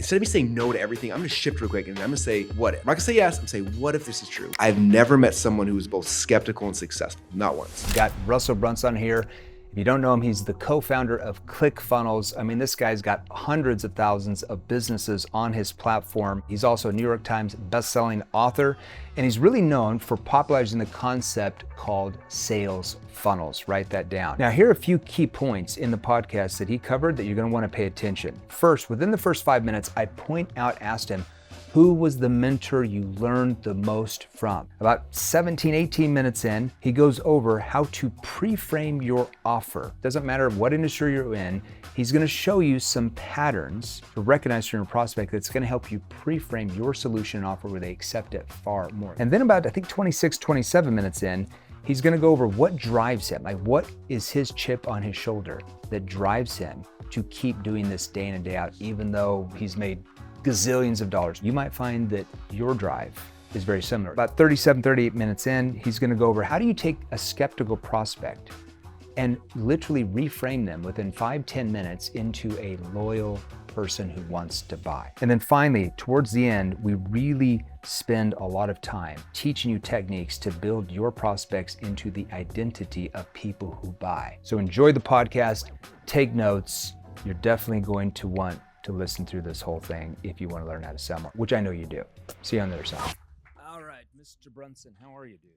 instead of me saying no to everything, I'm gonna shift real quick and I'm gonna say, what if? I'm not gonna say yes, I'm gonna say, what if this is true? I've never met someone who was both skeptical and successful, not once. Got Russell Brunson here. If you don't know him, he's the co-founder of ClickFunnels. I mean, this guy's got hundreds of thousands of businesses on his platform. He's also a New York Times best-selling author, and he's really known for popularizing the concept called sales funnels. Write that down. Now, here are a few key points in the podcast that he covered that you're gonna wanna pay attention. First, within the first 5 minutes, I asked him, who was the mentor you learned the most from? About 17, 18 minutes in, he goes over how to pre-frame your offer. Doesn't matter what industry you're in, he's gonna show you some patterns to recognize from your prospect that's gonna help you pre-frame your solution and offer where they accept it far more. And then about, I think 26, 27 minutes in, he's gonna go over what drives him, like what is his chip on his shoulder that drives him to keep doing this day in and day out, even though he's made gazillions of dollars. You might find that your drive is very similar. About 37, 38 minutes in, he's gonna go over how do you take a skeptical prospect and literally reframe them within 5-10 minutes into a loyal person who wants to buy. And then finally, towards the end, we really spend a lot of time teaching you techniques to build your prospects into the identity of people who buy. So enjoy the podcast, take notes. You're definitely going to want to listen through this whole thing if you want to learn how to sell more, which I know you do. See you on the other side. All right, Mr. Brunson, how are you, dude?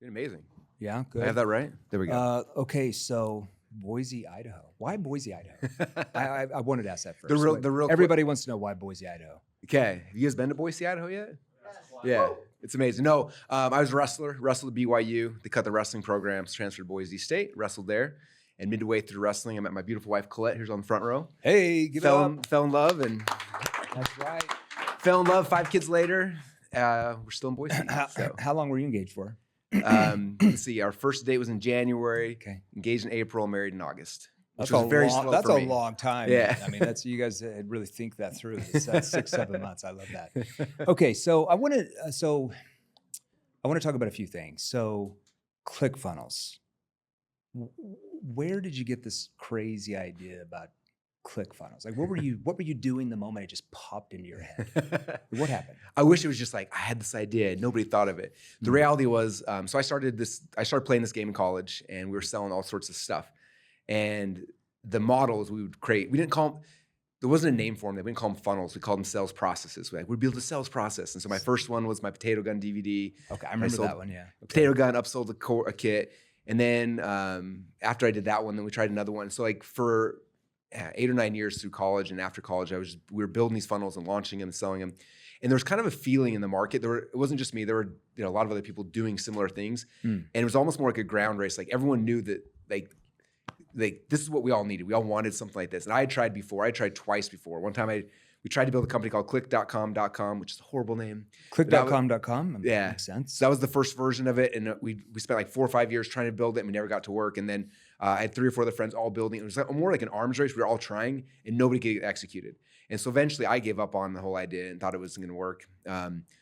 Doing amazing. Yeah, good. I have that right? There we go. Okay, so Boise, Idaho. Why Boise, Idaho? I wanted to ask that first. The real Everybody wants to know why Boise, Idaho. Okay, have you guys been to Boise, Idaho yet? Yeah, it's amazing. No, I was a wrestler, wrestled at BYU. They cut the wrestling programs, transferred to Boise State, wrestled there. And midway through wrestling, I met my beautiful wife, Colette, who's on the front row. Hey, give it up. Fell in love and That's right. fell in love 5 kids later. We're still in Boise. How long were you engaged for? Let's see, our first date was in January, Okay. engaged in April, married in August. That's Which was very slow That's for a me. long time. Yeah. I mean, that's you guys really think that through. It's 6-7 months. I love that. Okay, so I want to talk about a few things. So, ClickFunnels. Where did you get this crazy idea about ClickFunnels? Like, what were you doing the moment it just popped into your head? What happened? I wish it was just like I had this idea, nobody thought of it. The reality was, so I started playing this game in college, and we were selling all sorts of stuff. And the models we would create, we didn't call them. There wasn't a name for them. We didn't call them funnels. We called them sales processes. We'd build a sales process. And so my first one was my potato gun DVD. Okay, I remember that one. Yeah, okay. Potato gun, upsold a kit. And then after I did that one, then we tried another one. So like for 8 or 9 years through college and after college, we were building these funnels and launching them and selling them. And there was kind of a feeling in the market. It wasn't just me. There were a lot of other people doing similar things. And it was almost more like a ground race. Like everyone knew that like this is what we all needed. We all wanted something like this. And I had tried before. I tried twice before. One time we tried to build a company called click.com.com, which is a horrible name. Click.com.com? Yeah. Makes sense. So that was the first version of it. And we spent like 4 or 5 years trying to build it, and we never got to work. And then I had 3 or 4 other friends all building. It was like more like an arms race. We were all trying, and nobody could get executed. And so eventually I gave up on the whole idea and thought it wasn't going to work.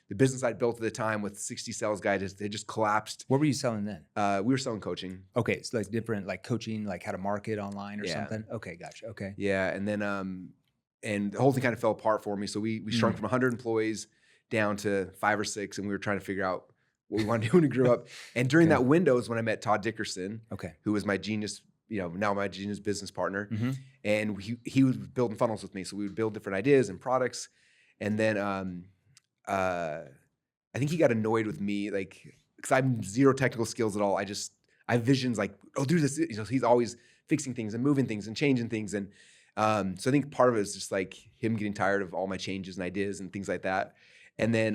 The business I'd built at the time with 60 sales guys, they just collapsed. What were you selling then? We were selling coaching. Okay, it's like different, like coaching, like how to market online or something? Okay, gotcha, okay. Yeah, and then and the whole thing kind of fell apart for me. So we shrunk from 100 employees down to 5 or 6, and we were trying to figure out what we wanted to do when we grew up. And during that window is when I met Todd Dickerson, who was my genius, now my genius business partner. And he was building funnels with me. So we would build different ideas and products. And then I think he got annoyed with me, like, because I have 0 technical skills at all. I have visions like, oh, do this. He's always fixing things and moving things and changing things. And so I think part of it is just like him getting tired of all my changes and ideas and things like that. And then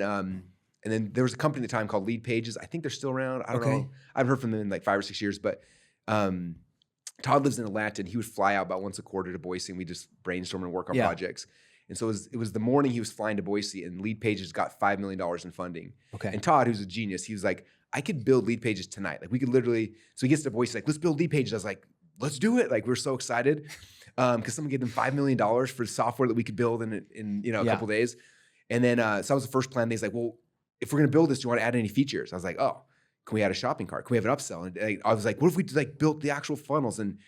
there was a company at the time called Lead Pages. I think they're still around. I don't know. I haven't heard from them in like 5 or 6 years, but Todd lives in Atlanta, and he would fly out about once a quarter to Boise, and we just brainstorm and work on projects. And so it was the morning he was flying to Boise, and Lead Pages got $5 million in funding. Okay. And Todd, who's a genius, he was like, I could build Lead Pages tonight. Like we could literally, so he gets to Boise, like, let's build Lead Pages. I was like, let's do it. Like we were so excited because someone gave them $5 million for software that we could build in a couple days. And then, so that was the first plan. He's like, well, if we're going to build this, do you want to add any features? I was like, oh, can we add a shopping cart? Can we have an upsell? And I was like, what if we like built the actual funnels? And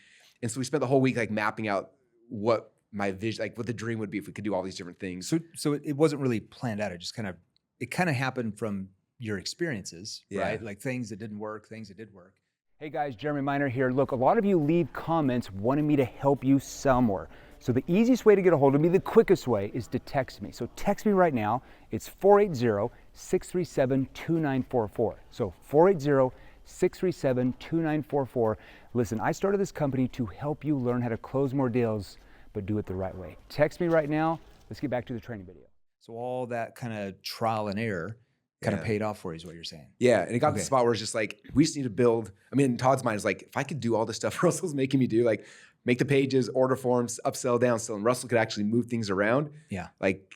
so we spent the whole week like mapping out what my vision, like what the dream would be if we could do all these different things. So it wasn't really planned out. It kind of happened from your experiences, right? Like things that didn't work, things that did work. Hey guys, Jeremy Miner here. Look, a lot of you leave comments wanting me to help you sell more. So the easiest way to get a hold of me, the quickest way, is to text me. So text me right now. It's 480-637-2944. So 480-637-2944. Listen, I started this company to help you learn how to close more deals, but do it the right way. Text me right now. Let's get back to the training video. So all that kind of trial and error kind of paid off for you is what you're saying. Yeah, and it got to the spot where it's just like, we just need to build. I mean, in Todd's mind is like, if I could do all this stuff Russell's making me do, like make the pages, order forms, upsell, downsell, and Russell could actually move things around. Yeah. Like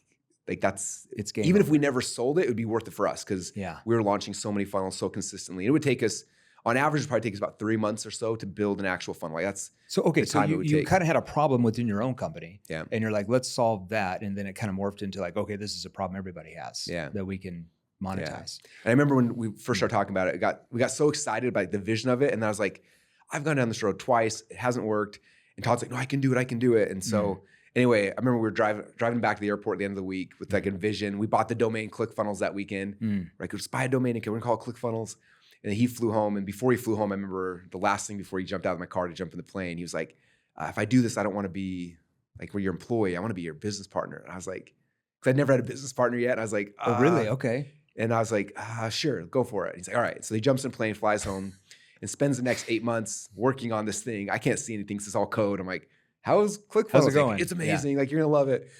that's, it's game even over. If we never sold it, it would be worth it for us because we were launching so many funnels so consistently. It would take us, on average, it'd probably take us about 3 months or so to build an actual funnel. Like that's so you kind of had a problem within your own company. Yeah. And you're like, let's solve that. And then it kind of morphed into like, okay, this is a problem everybody has that we can monetize. Yeah. And I remember when we first started talking about it, we got so excited by the vision of it. And I was like, I've gone down this road twice. It hasn't worked. And Todd's like, no, I can do it. And so anyway, I remember we were driving back to the airport at the end of the week with like a vision. We bought the domain ClickFunnels that weekend. Like, let's buy a domain and we're gonna call it ClickFunnels. And then he flew home. And before he flew home, I remember the last thing before he jumped out of my car to jump in the plane, he was like, if I do this, I don't want to be like your employee. I want to be your business partner. And I was like, because I'd never had a business partner yet. And I was like, oh, really? Okay. And I was like, sure, go for it. He's like, all right. So he jumps in a plane, flies home, and spends the next 8 months working on this thing. I can't see anything, so it's all code. I'm like, how's ClickFunnels? How's it going? Like, it's amazing. Like, you're going to love it.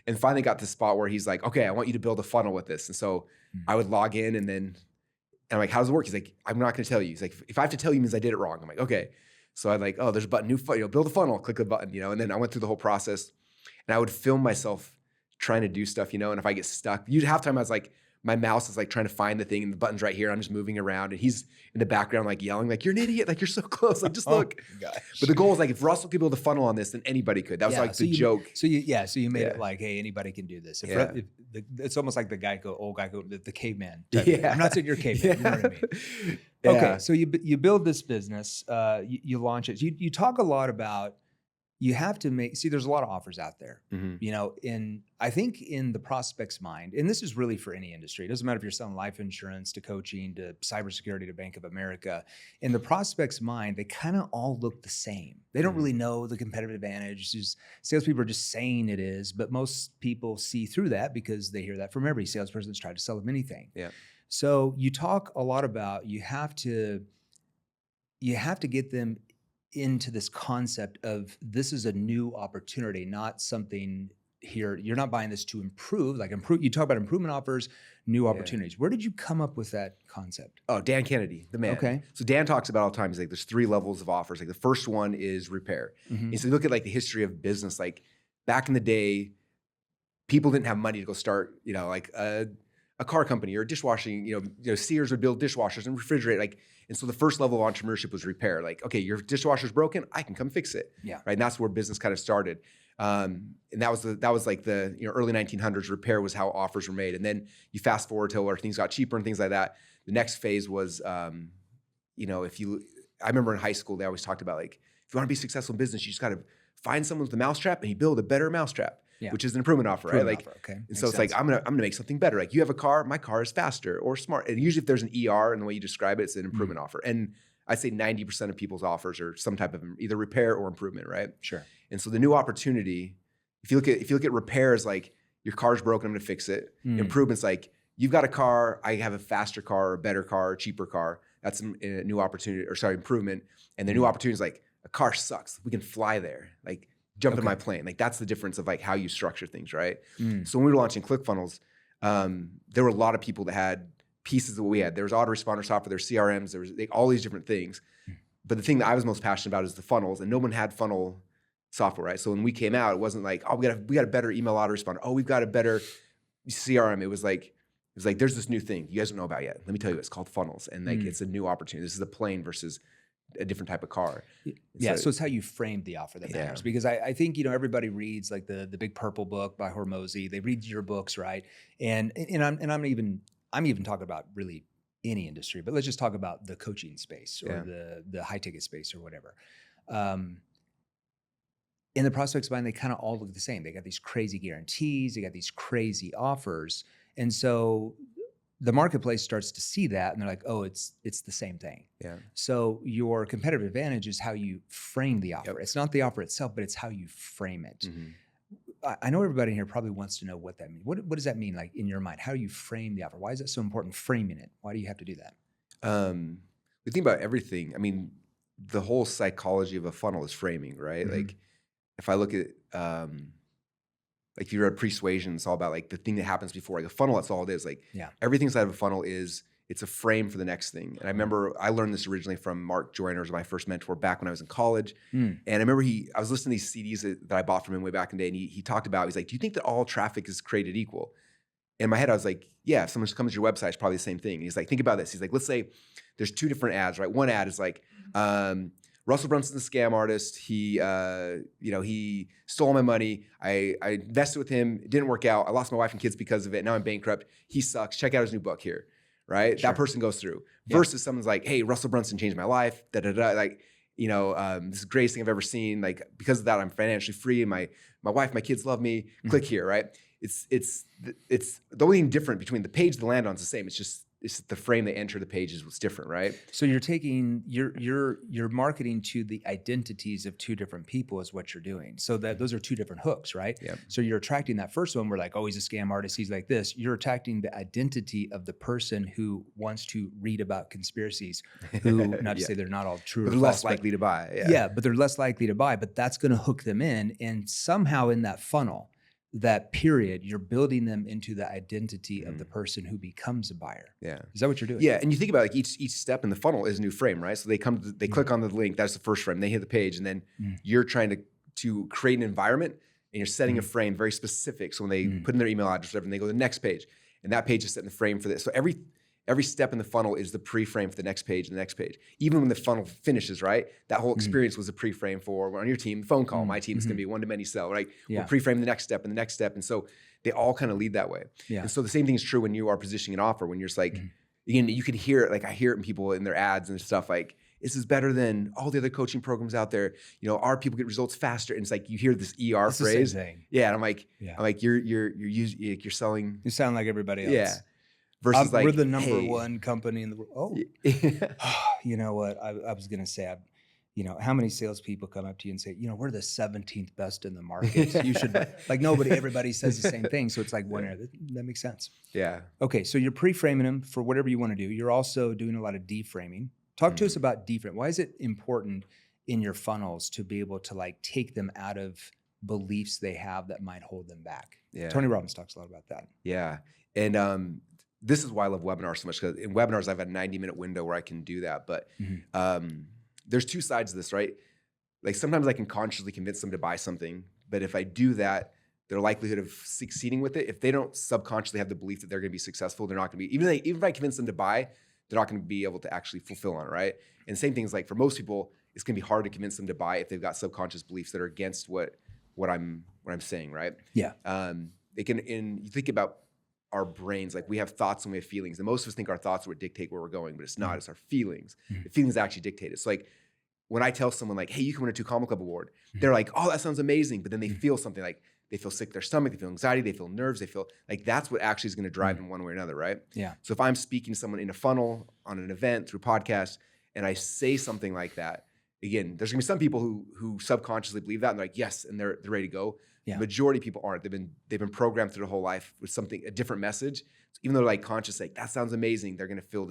And finally got to the spot where he's like, okay, I want you to build a funnel with this. And so I would log in and I'm like, how does it work? He's like, I'm not going to tell you. He's like, if I have to tell you, means I did it wrong. I'm like, okay. So I'm like, oh, there's a button, build a funnel, click the button, and then I went through the whole process and I would film myself trying to do stuff, and if I get stuck, halftime I was like, my mouse is like trying to find the thing and the button's right here. I'm just moving around and he's in the background like yelling like, you're an idiot. Like, you're so close. Like, just look. But the goal is like, if Russell could build a funnel on this, then anybody could. That was like the joke. So you made it like, hey, anybody can do this. It's almost like the old Geico, the caveman type thing. I'm not saying you're a caveman. You know what I mean? Okay, so you build this business, you launch it. You talk a lot about, you have to there's a lot of offers out there, I think in the prospect's mind, and this is really for any industry, it doesn't matter if you're selling life insurance to coaching, to cybersecurity, to Bank of America, in the prospect's mind, they kind of all look the same. They don't really know the competitive advantage. Salespeople are just saying it is, but most people see through that because they hear that from every salesperson that's tried to sell them anything. Yeah. So you talk a lot about, you have to get them into this concept of, this is a new opportunity, not something here. You're not buying this to improve. You talk about improvement offers, new opportunities. Where did you come up with that concept? Oh, Dan Kennedy, the man. Okay. So Dan talks about all the time. He's like, there's 3 levels of offers. Like the first one is repair. And so you look at like the history of business, like back in the day, people didn't have money to go start, like a car company or dishwashing, Sears would build dishwashers and refrigerate, and so the first level of entrepreneurship was repair. Like, okay, your dishwasher's broken, I can come fix it. Yeah. Right. And that's where business kind of started. And that was like the early 1900s. Repair was how offers were made. And then you fast forward till where things got cheaper and things like that. The next phase was, I remember in high school they always talked about like, if you want to be successful in business, you just got to find someone with a mousetrap and you build a better mousetrap. Yeah. Which is an improvement offer, right? Like, okay. And so it's like, I'm gonna make something better. Like, you have a car, my car is faster or smart. And usually if there's an ER in the way you describe it, it's an improvement offer. And I'd say 90% of people's offers are some type of either repair or improvement, right? Sure. And so the new opportunity, if you look at repair as like, your car's broken, I'm gonna fix it. Improvement's like, you've got a car, I have a faster car, or a better car, or cheaper car. That's a new opportunity, improvement. And the new opportunity is like, a car sucks, we can fly there. Like, jump in my plane. Like, that's the difference of like how you structure things, right? So when we were launching ClickFunnels, there were a lot of people that had pieces of what we had. There was autoresponder software, there's CRMs, there was all these different things. But the thing that I was most passionate about is the funnels, and no one had funnel software, right? So when we came out, it wasn't like, oh, we got a better email autoresponder. Oh, we've got a better CRM. It was like, there's this new thing you guys don't know about yet. Let me tell you, it's called funnels, and like it's a new opportunity. This is a plane versus a different type of car. So it's how you framed the offer that matters. Because I think, everybody reads like the Big Purple book by Hormozy. They read your books, right? And I'm even talking about really any industry, but let's just talk about the coaching space or the high ticket space or whatever. in the prospect's mind, they kind of all look the same. They got these crazy guarantees, they got these crazy offers. And so the marketplace starts to see that and they're like, oh, it's the same thing. Yeah. So your competitive advantage is how you frame the offer. Yep. It's not the offer itself, but it's how you frame it. Mm-hmm. I know everybody in here probably wants to know what that means. What does that mean, like in your mind? How do you frame the offer? Why is it so important framing it? Why do you have to do that? We think about everything. I mean, the whole psychology of a funnel is framing, right? Mm-hmm. Like if I look at, like if you read Persuasion, it's all about like the thing that happens before, like a funnel, that's all it is. Like everything inside of a funnel it's a frame for the next thing. And I remember I learned this originally from Mark Joyner, was my first mentor back when I was in college. And I remember I was listening to these CDs that I bought from him way back in the day. And he talked about, he's like, do you think that all traffic is created equal? In my head, I was like, yeah, if someone comes to your website, it's probably the same thing. And he's like, think about this. He's like, let's say there's two different ads, right? One ad is like, Russell Brunson's a scam artist. He stole my money. I invested with him. It didn't work out. I lost my wife and kids because of it. Now I'm bankrupt. He sucks. Check out his new book here, right? Sure. That person goes through. Versus someone's like, hey, Russell Brunson changed my life. Like, this is the greatest thing I've ever seen. Like, because of that, I'm financially free. And my wife, my kids love me. Click here, right? It's the only thing different between the page they land on is the same. It's the frame they enter the page is what's different, right? So you're taking you're marketing to the identities of two different people is what you're doing. So that those are two different hooks, right? Yeah. So you're attracting that first one. We're like, oh, he's a scam artist. He's like this. You're attracting the identity of the person who wants to read about conspiracies. Who, not to say they're not all true, but or they're false, less likely to buy. Yeah, but they're less likely to buy. But that's going to hook them in, and somehow in that funnel, that period, you're building them into the identity of the person who becomes a buyer. Yeah. Is that what you're doing? Yeah. And you think about like each step in the funnel is a new frame, right? So they click on the link. That's the first frame. They hit the page, and then you're trying to create an environment, and you're setting a frame very specific. So when they put in their email address, whatever, and they go to the next page, and that page is setting the frame for this. So every step in the funnel is the pre-frame for the next page and the next page. Even when the funnel finishes, right? That whole experience was a pre-frame for, we're on your team, phone call. My team is going to be one-to-many sell, right? We'll pre-frame the next step and the next step. And so they all kind of lead that way. Yeah. And so the same thing is true when you are positioning an offer, when you're just like, you can hear it, like I hear it in people in their ads and stuff like, this is better than all the other coaching programs out there. Our people get results faster. And it's like, you hear this ER phrase. Yeah. And I'm like, you're selling. You sound like everybody else. Yeah. Versus like, we're the number one company in the world. Oh, you know what? I was going to say, how many salespeople come up to you and say, we're the 17th best in the market. You should, like everybody says the same thing. So it's like one area. That makes sense. Yeah. Okay. So you're pre-framing them for whatever you want to do. You're also doing a lot of deframing. Talk to us about deframe. Why is it important in your funnels to be able to like take them out of beliefs they have that might hold them back? Yeah. Tony Robbins talks a lot about that. Yeah. And, this is why I love webinars so much, because in webinars, I have a 90-minute window where I can do that. But there's two sides to this, right? Like sometimes I can consciously convince them to buy something, but if I do that, their likelihood of succeeding with it, if they don't subconsciously have the belief that they're going to be successful, they're not going to be, even if I convince them to buy, they're not going to be able to actually fulfill on it, right? And same thing is like for most people, it's going to be hard to convince them to buy if they've got subconscious beliefs that are against what I'm saying, right? Yeah. You think about our brains, like we have thoughts and we have feelings. And most of us think our thoughts are what dictate where we're going, but it's not. It's our feelings. The feelings actually dictate it. So like when I tell someone like, hey, you can win a 2 Comma Club award, they're like, oh, that sounds amazing. But then they feel something like they feel sick to their stomach, they feel anxiety, they feel nerves, they feel like that's what actually is going to drive them one way or another, right? Yeah. So if I'm speaking to someone in a funnel, on an event, through podcasts, and I say something like that, again, there's gonna be some people who subconsciously believe that and they're like, yes, and they're ready to go. Yeah. The majority of people aren't. They've been programmed through their whole life with a different message. So even though they're like conscious, like that sounds amazing, they're gonna feel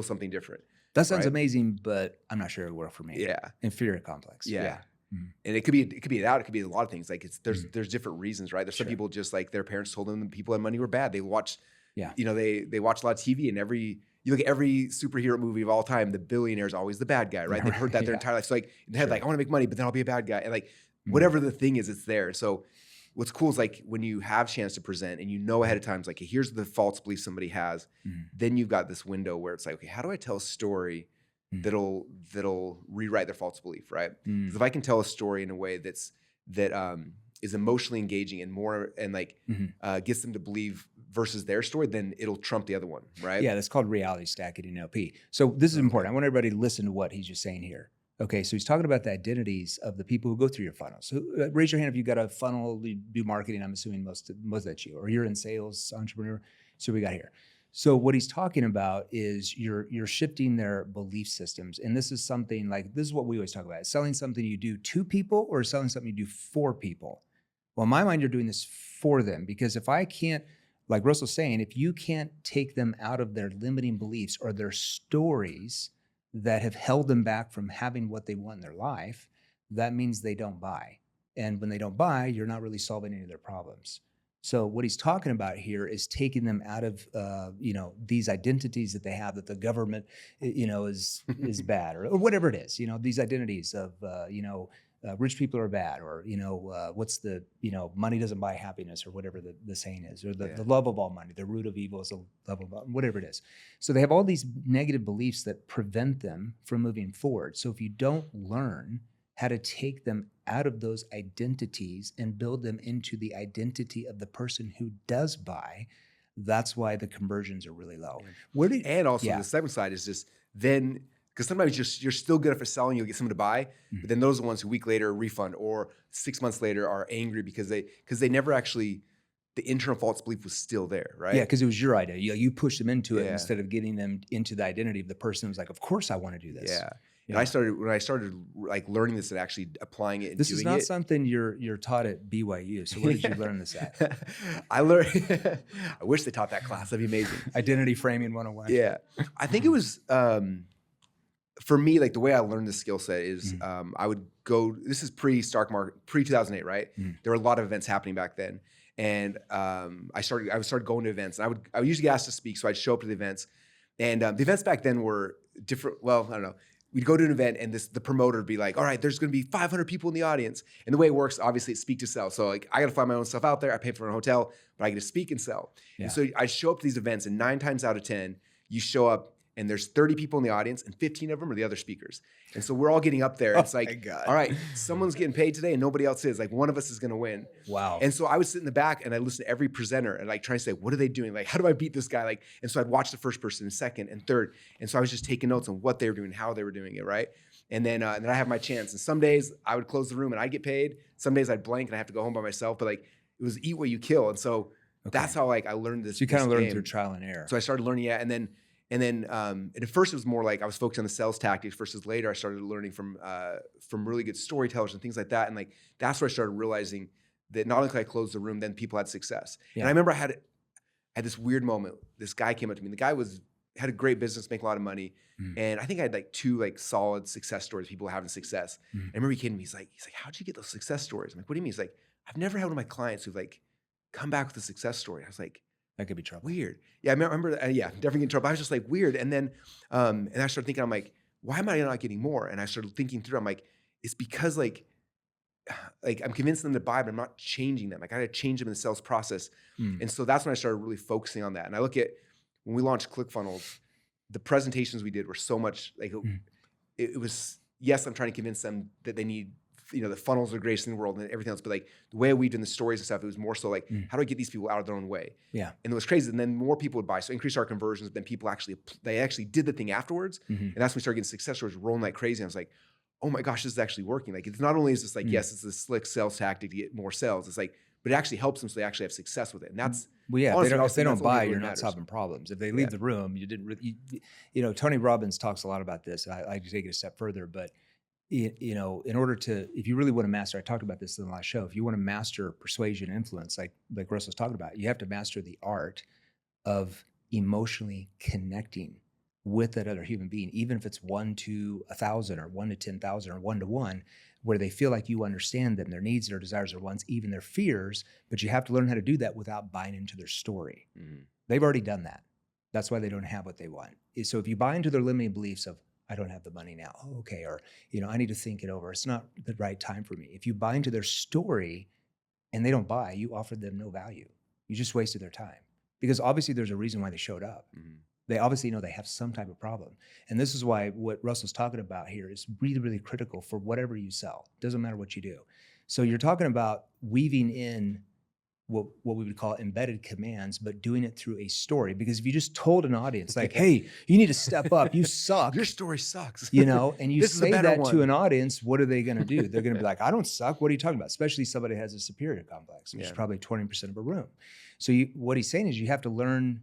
something different. That sounds amazing, but I'm not sure it'll work for me. Yeah. Inferior complex. Yeah. And it could be that, it could be a lot of things. Like there's different reasons, right? There's some people just like their parents told them the people had money were bad. They watch, they watch a lot of TV, and you look at every superhero movie of all time, the billionaire is always the bad guy, right? They've heard that their entire life. So like in their head, like I want to make money, but then I'll be a bad guy. And like whatever the thing is, it's there. So what's cool is like when you have a chance to present and you know ahead of time, it's like, hey, here's the false belief somebody has. Then you've got this window where it's like, okay, how do I tell a story that'll rewrite their false belief, right? Because if I can tell a story in a way that is emotionally engaging and more and like gets them to believe versus their story, then it'll trump the other one, right? Yeah, that's called reality stacking in n.e.p.q. So this is important. I want everybody to listen to what he's just saying here. Okay, so he's talking about the identities of the people who go through your funnel. So raise your hand if you've got a funnel, you do marketing. I'm assuming most of that's you, or you're in sales, entrepreneur. So we got here. So what he's talking about is you're shifting their belief systems, and this is something like this is what we always talk about: selling something you do to people, or selling something you do for people. Well, in my mind, you're doing this for them, because if I can't, like Russell's saying, if you can't take them out of their limiting beliefs or their stories that have held them back from having what they want in their life, that means they don't buy. And when they don't buy, you're not really solving any of their problems. So what he's talking about here is taking them out of, these identities that they have, that the government, is bad, or whatever it is. These identities of, rich people are bad, or what's the money doesn't buy happiness, or whatever the saying is, or the love of all money, the root of evil is the love of all, whatever it is. So they have all these negative beliefs that prevent them from moving forward. So if you don't learn how to take them out of those identities and build them into the identity of the person who does buy, that's why the conversions are really low. And also the second side is just then, because sometimes you're still good for selling, you'll get someone to buy, but then those are the ones who a week later refund, or 6 months later are angry because they never actually, the internal false belief was still there, right? Yeah, because it was your idea. You pushed them into it instead of getting them into the identity of the person who's like, of course I want to do this. Yeah. And when I started like learning this and actually applying it and this doing is not it, something you're taught at BYU. So where did you learn this at? I learned, I wish they taught that class. That'd be amazing. Identity framing 101. Yeah. I think it was, for me, like the way I learned this skill set is I would go, this is pre-stock market, pre-2008, right? There were a lot of events happening back then. And I started going to events. And I would usually get asked to speak, so I'd show up to the events. And the events back then were different. Well, I don't know. We'd go to an event and the promoter would be like, all right, there's going to be 500 people in the audience. And the way it works, obviously, it's speak to sell. So like I got to fly my own stuff out there. I pay for a hotel, but I get to speak and sell. Yeah. And so I show up to these events, and 9 times out of 10, you show up and there's 30 people in the audience, and 15 of them are the other speakers. And so we're all getting up there. It's like, all right, someone's getting paid today and nobody else is. Like one of us is going to win. Wow. And so I would sit in the back and I listen to every presenter and like trying to say, what are they doing? Like, how do I beat this guy? Like, and so I'd watch the first person and second and third. And so I was just taking notes on what they were doing, how they were doing it, right? And then I have my chance. And some days I would close the room and I'd get paid. Some days I'd blank and I have to go home by myself. But like it was eat what you kill. And so that's how like I learned this. So you kind of learned through trial and error. So I started learning, and then at first it was more like I was focused on the sales tactics versus later I started learning from really good storytellers and things like that. And like that's where I started realizing that not only could I close the room, then people had success. Yeah. And I remember I had this weird moment. This guy came up to me. The guy had a great business, making a lot of money. And I think I had like 2 like solid success stories, people having success. I remember he came to me, he's like, how'd you get those success stories? I'm like, what do you mean? He's like, I've never had one of my clients who've like come back with a success story. I was like, that could be trouble. Weird. Yeah, I remember definitely getting in trouble. I was just like, weird. And then, and I started thinking, I'm like, why am I not getting more? And I started thinking through, I'm like, it's because like I'm convincing them to buy, but I'm not changing them. Like I got to change them in the sales process. And so that's when I started really focusing on that. And I look at, when we launched ClickFunnels, the presentations we did were so much like, it was, yes, I'm trying to convince them that they need, the funnels are the greatest in the world and everything else. But like the way we did the stories and stuff, it was more so like, how do I get these people out of their own way? Yeah. And it was crazy. And then more people would buy. So increased our conversions, but then people actually did the thing afterwards. And that's when we started getting success stories rolling like crazy. And I was like, oh my gosh, this is actually working. Like it's not only is this like, yes, it's a slick sales tactic to get more sales. It's like, but it actually helps them so they actually have success with it. And that's, honestly, if they don't buy, you're not solving problems. If they leave the room, you didn't really, Tony Robbins talks a lot about this. I like to take it a step further, but in order to, if you really want to master, I talked about this in the last show, if you want to master persuasion and influence, like Russ was talking about, you have to master the art of emotionally connecting with that other human being, even if it's 1 to 1,000 or 1 to 10,000 or 1 to 1, where they feel like you understand them, their needs, their desires, their wants, even their fears, but you have to learn how to do that without buying into their story. They've already done that. That's why they don't have what they want. So if you buy into their limiting beliefs of, I don't have the money now. Oh, okay. Or, I need to think it over. It's not the right time for me. If you buy into their story and they don't buy, you offered them no value. You just wasted their time, because obviously there's a reason why they showed up. They obviously know they have some type of problem. And this is why what Russell's talking about here is really, really critical for whatever you sell. Doesn't matter what you do. So you're talking about weaving in what we would call embedded commands, but doing it through a story. Because if you just told an audience like, hey, you need to step up, you suck. Your story sucks. You know, and you This is a say better that one. to an audience, what are they going to do? They're going to be like, I don't suck. What are you talking about? Especially somebody who has a superior complex, which is probably 20% of a room. So what he's saying is you have to learn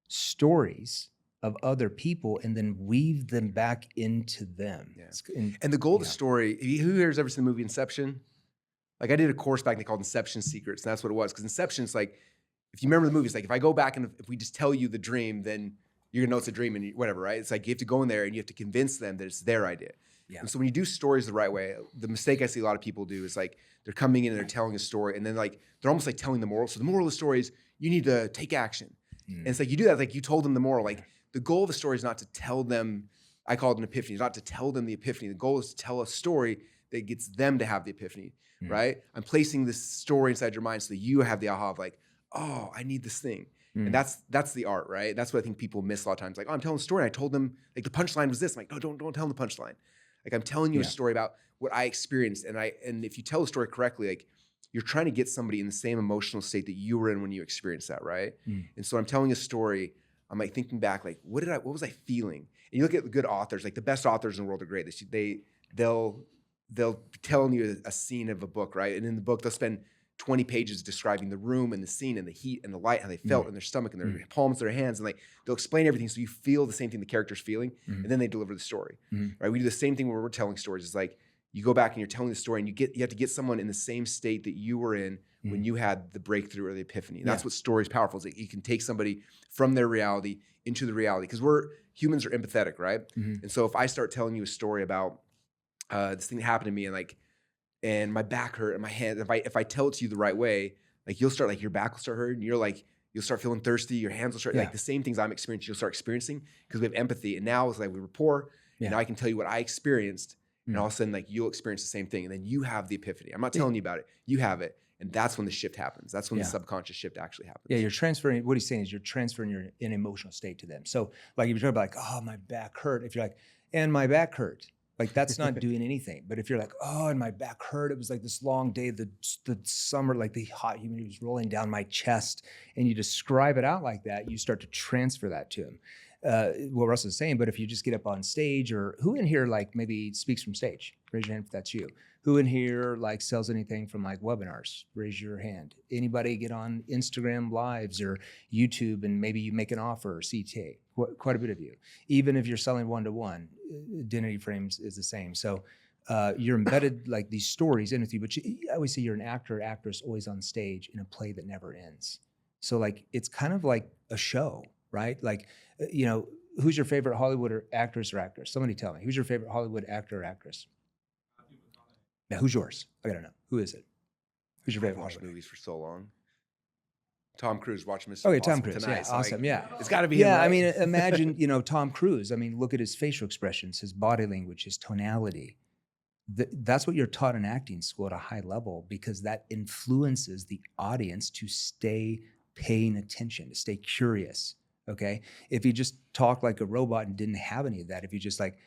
stories of other people and then weave them back into them. Yeah. And the goal of the story, who here has ever seen the movie Inception? Like I did a course back then called Inception Secrets, and that's what it was. Because Inception is like, if you remember the movie, it's like if I go back and if we just tell you the dream, then you're gonna know it's a dream and whatever, right? It's like you have to go in there and you have to convince them that it's their idea. Yeah. And so when you do stories the right way, the mistake I see a lot of people do is like they're coming in and they're telling a story, and then like they're almost like telling the moral. So the moral of the story is you need to take action. And it's like you do that, like you told them the moral. Like the goal of the story is not to tell them, I call it an epiphany, it's not to tell them the epiphany. The goal is to tell a story that gets them to have the epiphany, right? I'm placing this story inside your mind so that you have the aha of like, oh, I need this thing. And that's the art, right? That's what I think people miss a lot of times. Like, oh, I'm telling a story. And I told them like the punchline was this. I'm like, no, don't tell them the punchline. Like I'm telling you a story about what I experienced. And if you tell the story correctly, like you're trying to get somebody in the same emotional state that you were in when you experienced that, right? And so I'm telling a story, I'm like thinking back, like what was I feeling? And you look at the good authors, like the best authors in the world are great. They'll be telling you a scene of a book, right? And in the book, they'll spend 20 pages describing the room and the scene and the heat and the light, how they felt in their stomach and their palms, their hands, and like they'll explain everything so you feel the same thing the character's feeling, and then they deliver the story, right? We do the same thing when we're telling stories. It's like you go back and you're telling the story, and you have to get someone in the same state that you were in when you had the breakthrough or the epiphany. And that's what story is powerful. Is that you can take somebody from their reality into the reality, because humans are empathetic, right? And so if I start telling you a story about this thing that happened to me, and my back hurt and my hand, if I tell it to you the right way, like you'll start, like your back will start hurting, you'll start feeling thirsty, your hands will start, like the same things I'm experiencing, you'll start experiencing, because we have empathy. And now it's like we rapport, and now I can tell you what I experienced, and all of a sudden like you'll experience the same thing, and then you have the epiphany. I'm not telling you about it, you have it. And that's when the shift happens. That's when the subconscious shift actually happens. Yeah, you're transferring, what he's saying is you're transferring your an emotional state to them. So like if you're talking about like, oh, my back hurt, if you're like, and my back hurt, like that's not doing anything. But if you're like, oh, and my back hurt, it was like this long day, the summer, like the hot humidity was rolling down my chest, and you describe it out like that, you start to transfer that to him. What Russell is saying, but if you just get up on stage, or who in here like maybe speaks from stage? Raise your hand if that's you. Who in here like sells anything from like webinars? Raise your hand. Anybody get on Instagram lives or YouTube and maybe you make an offer or CTA? Quite a bit of you. Even if you're selling one-to-one, Identity Frames is the same. So you're embedded like these stories in with you, but I always say you're an actor or actress always on stage in a play that never ends. So like, it's kind of like a show, right? Like, who's your favorite Hollywood actress or actress? Somebody tell me, who's your favorite Hollywood actor or actress? Now, who's yours? I gotta know. Who is it? Who's your favorite? I've watched movies for so long. Tom Cruise, watch Mr. Okay, Awesome Tom Cruise. tonight. Yeah, So awesome. like, Yeah, it's got to be him, right? I mean, imagine Tom Cruise. I mean, look at his facial expressions, his body language, his tonality. That's what you're taught in acting school at a high level, because that influences the audience to stay paying attention, to stay curious. Okay, if you just talk like a robot and didn't have any of that, if you just like,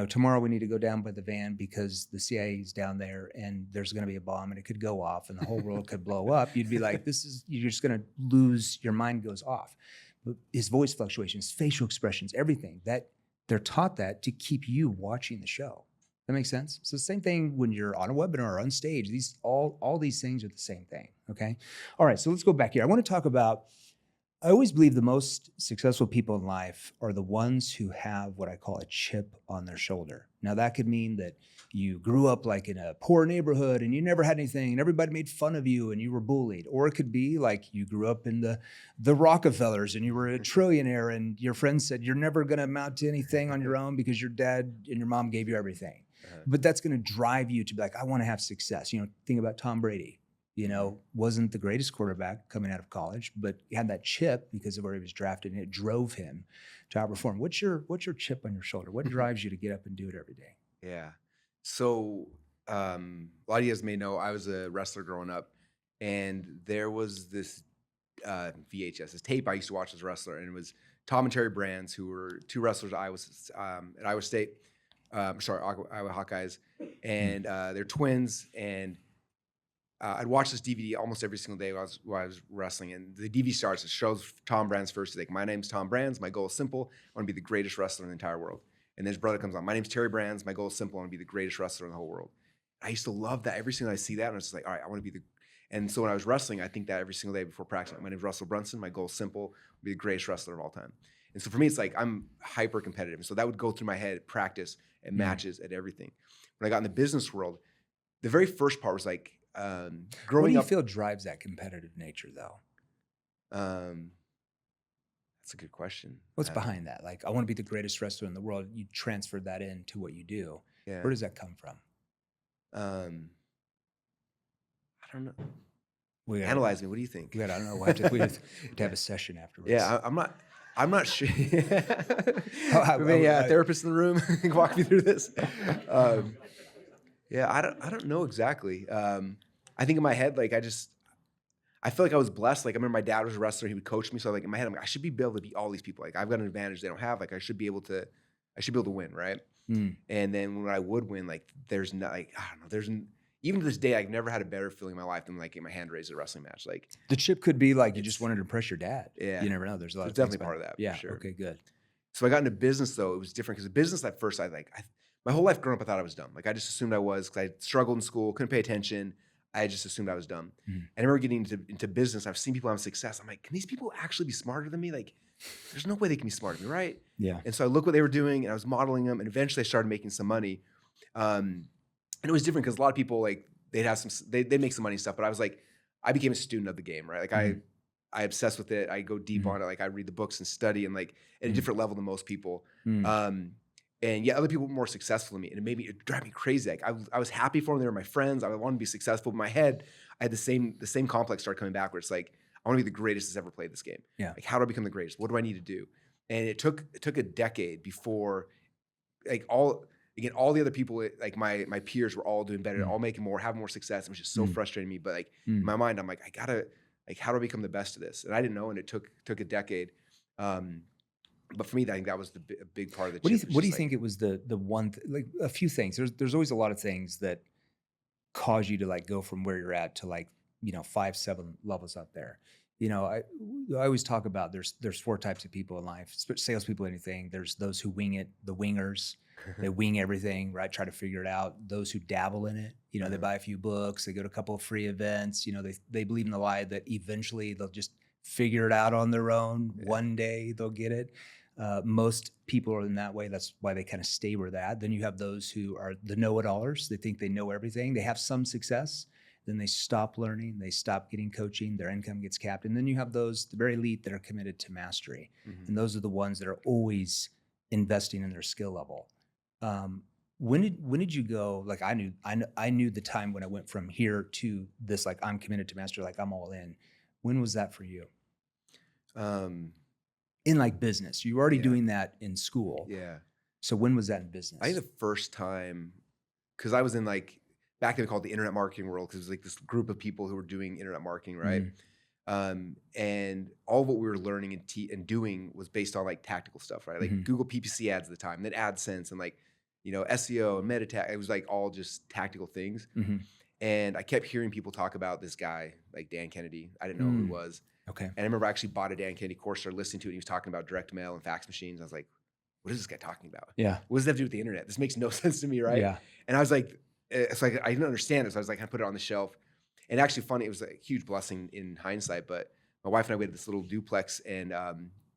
tomorrow we need to go down by the van because the CIA is down there and there's going to be a bomb and it could go off and the whole world could blow up, you'd be like, you're just going to lose, your mind goes off. But his voice fluctuations, facial expressions, everything, that they're taught that to keep you watching the show. That makes sense? So the same thing when you're on a webinar or on stage, all these things are the same thing, okay? All right, so let's go back here. I want to talk about, I always believe the most successful people in life are the ones who have what I call a chip on their shoulder. Now that could mean that you grew up like in a poor neighborhood and you never had anything and everybody made fun of you and you were bullied. Or it could be like you grew up in the Rockefellers and you were a trillionaire and your friends said you're never gonna amount to anything on your own because your dad and your mom gave you everything. But that's gonna drive you to be like, I wanna have success. Think about Tom Brady. Wasn't the greatest quarterback coming out of college, but he had that chip because of where he was drafted, and it drove him to outperform. What's your chip on your shoulder? What drives you to get up and do it every day? Yeah. So a lot of you guys may know I was a wrestler growing up, and there was this VHS, this tape I used to watch as a wrestler, and it was Tom and Terry Brands, who were two wrestlers at Iowa State, Iowa Hawkeyes, and they're twins, and I'd watch this DVD almost every single day while I was wrestling. And the DVD starts, it shows Tom Brands first. He's like, my name's Tom Brands. My goal is simple. I want to be the greatest wrestler in the entire world. And then his brother comes on. My name's Terry Brands. My goal is simple. I want to be the greatest wrestler in the whole world. I used to love that. Every single time I see that, and I was just like, all right, I want to be the. And so when I was wrestling, I think that every single day before practice. My name's Russell Brunson. My goal is simple. I'll be the greatest wrestler of all time. And so for me, it's like I'm hyper competitive. And so that would go through my head at practice and matches at everything. When I got in the business world, the very first part was like growing up. What do you feel drives that competitive nature, though? That's a good question. What's behind that? Like, I want to be the greatest wrestler in the world. You transferred that into what you do. Yeah. Where does that come from? I don't know. Analyze me. What do you think? I don't know. We have to have a session afterwards. Yeah, I'm not sure. Maybe a therapist in the room can walk me through this. Yeah, I don't know exactly. I think in my head, like I feel like I was blessed. Like I remember my dad was a wrestler; he would coach me. So like in my head, I'm like, I should be able to beat all these people. Like I've got an advantage they don't have. Like I should be able to win, right? And then when I would win, like there's not like I don't know. Even to this day, I've never had a better feeling in my life than like getting my hand raised at a wrestling match. Like the chip could be like you just wanted to impress your dad. Yeah, you never know. There's a lot of definitely part of that. Yeah. For sure. Okay. Good. So I got into business though. It was different because the business at first, my whole life growing up, I thought I was dumb. Like I just assumed I was because I struggled in school, couldn't pay attention. I just assumed I was dumb. And I remember getting into business. I've seen people have success. I'm like, can these people actually be smarter than me? Like, there's no way they can be smarter than me, right? Yeah. And so I looked what they were doing, and I was modeling them, and eventually I started making some money. And it was different because a lot of people like they'd make some money and stuff, but I was like, I became a student of the game, right? Like I obsessed with it. I go deep on it. Like I read the books and study, and like at a different level than most people. And yeah, other people were more successful than me, and it drive me crazy. Like I was happy for them; they were my friends. I wanted to be successful. But in my head, I had the same complex started coming back, where it's like I want to be the greatest that's ever played this game. Yeah. Like how do I become the greatest? What do I need to do? And it took a decade before, like all the other people, like my peers were all doing better, all making more, having more success. It was just so frustrating me. But like in my mind, I'm like, I gotta like how do I become the best of this? And I didn't know, and it took a decade. But for me, I think that was a big part of the chip. What do you think it was the one, like a few things, there's always a lot of things that cause you to like go from where you're at to like, 5-7 levels up there. I always talk about there's 4 types of people in life, salespeople, anything. There's those who wing it, the wingers, they wing everything, right? Try to figure it out. Those who dabble in it, they buy a few books, they go to a couple of free events, they believe in the lie that eventually they'll just figure it out on their own. Yeah. One day they'll get it. Most people are in that way. That's why they kind of stay where they're at. Then you have those who are the know-it-allers. They think they know everything. They have some success. Then they stop learning. They stop getting coaching. Their income gets capped. And then you have those, the very elite, that are committed to mastery. And those are the ones that are always investing in their skill level. When did you go? Like I knew the time when I went from here to this. Like I'm committed to mastery. Like I'm all in. When was that for you? In like business, you were already doing that in school. Yeah. So when was that in business? I think the first time, because I was in like, back then we called it the internet marketing world, because it was like this group of people who were doing internet marketing, right? And all of what we were learning and doing was based on like tactical stuff, right? Like Google PPC ads at the time, then AdSense and like, SEO and meta tag. It was like all just tactical things. And I kept hearing people talk about this guy, like Dan Kennedy. I didn't know who he was. Okay. And I remember I actually bought a Dan Kennedy course, started listening to it, and he was talking about direct mail and fax machines. I was like, what is this guy talking about? Yeah. What does that have to do with the internet? This makes no sense to me, right? Yeah. And I was like, it's like, I didn't understand it. So I was like, I put it on the shelf. And actually funny, it was a huge blessing in hindsight, but my wife and I, we had this little duplex, and I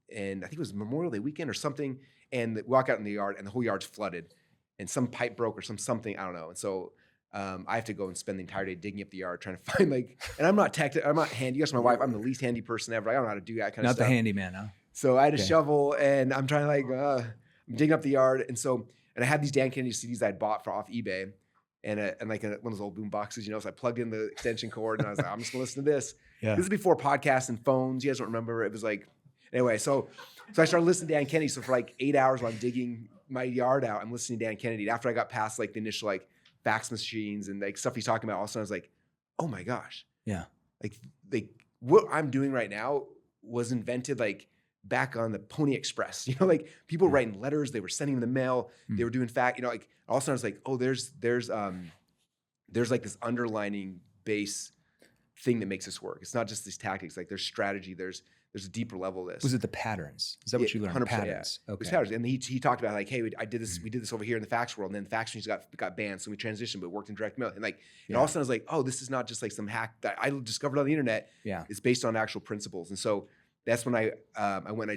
think it was Memorial Day weekend or something. And we walk out in the yard and the whole yard's flooded, and some pipe broke or something, I don't know. And so I have to go and spend the entire day digging up the yard trying to find and I'm not handy. Yes, my wife, I'm the least handy person ever. I don't know how to do that kind of stuff. Not the handyman, huh? So I had a shovel, and I'm trying to I'm digging up the yard. And I had these Dan Kennedy CDs I had bought off eBay, and one of those old boom boxes, so I plugged in the extension cord, and I was like, I'm just gonna listen to this. Yeah. This is before podcasts and phones. You guys don't remember. It was like, anyway, so I started listening to Dan Kennedy. So for like 8 hours while I'm digging my yard out, I'm listening to Dan Kennedy. After I got past like the initial like fax machines and like stuff he's talking about, all of a sudden I was like, oh my gosh. Yeah. Like what I'm doing right now was invented like back on the Pony Express, like people writing letters, they were sending them the mail, they were doing like all of a sudden I was like, oh, there's like this underlining base thing that makes this work. It's not just these tactics. Like there's strategy. There's a deeper level of this. Was it the patterns? Is that what you learned? 100%, Patterns. Yeah. Okay. It was patterns. And he talked about like, hey, I did this. We did this over here in the fax world, and then the fax machines got banned, so we transitioned, but worked in direct mail. And like, and all of a sudden I was like, oh, this is not just like some hack that I discovered on the internet. Yeah. It's based on actual principles. And so that's when I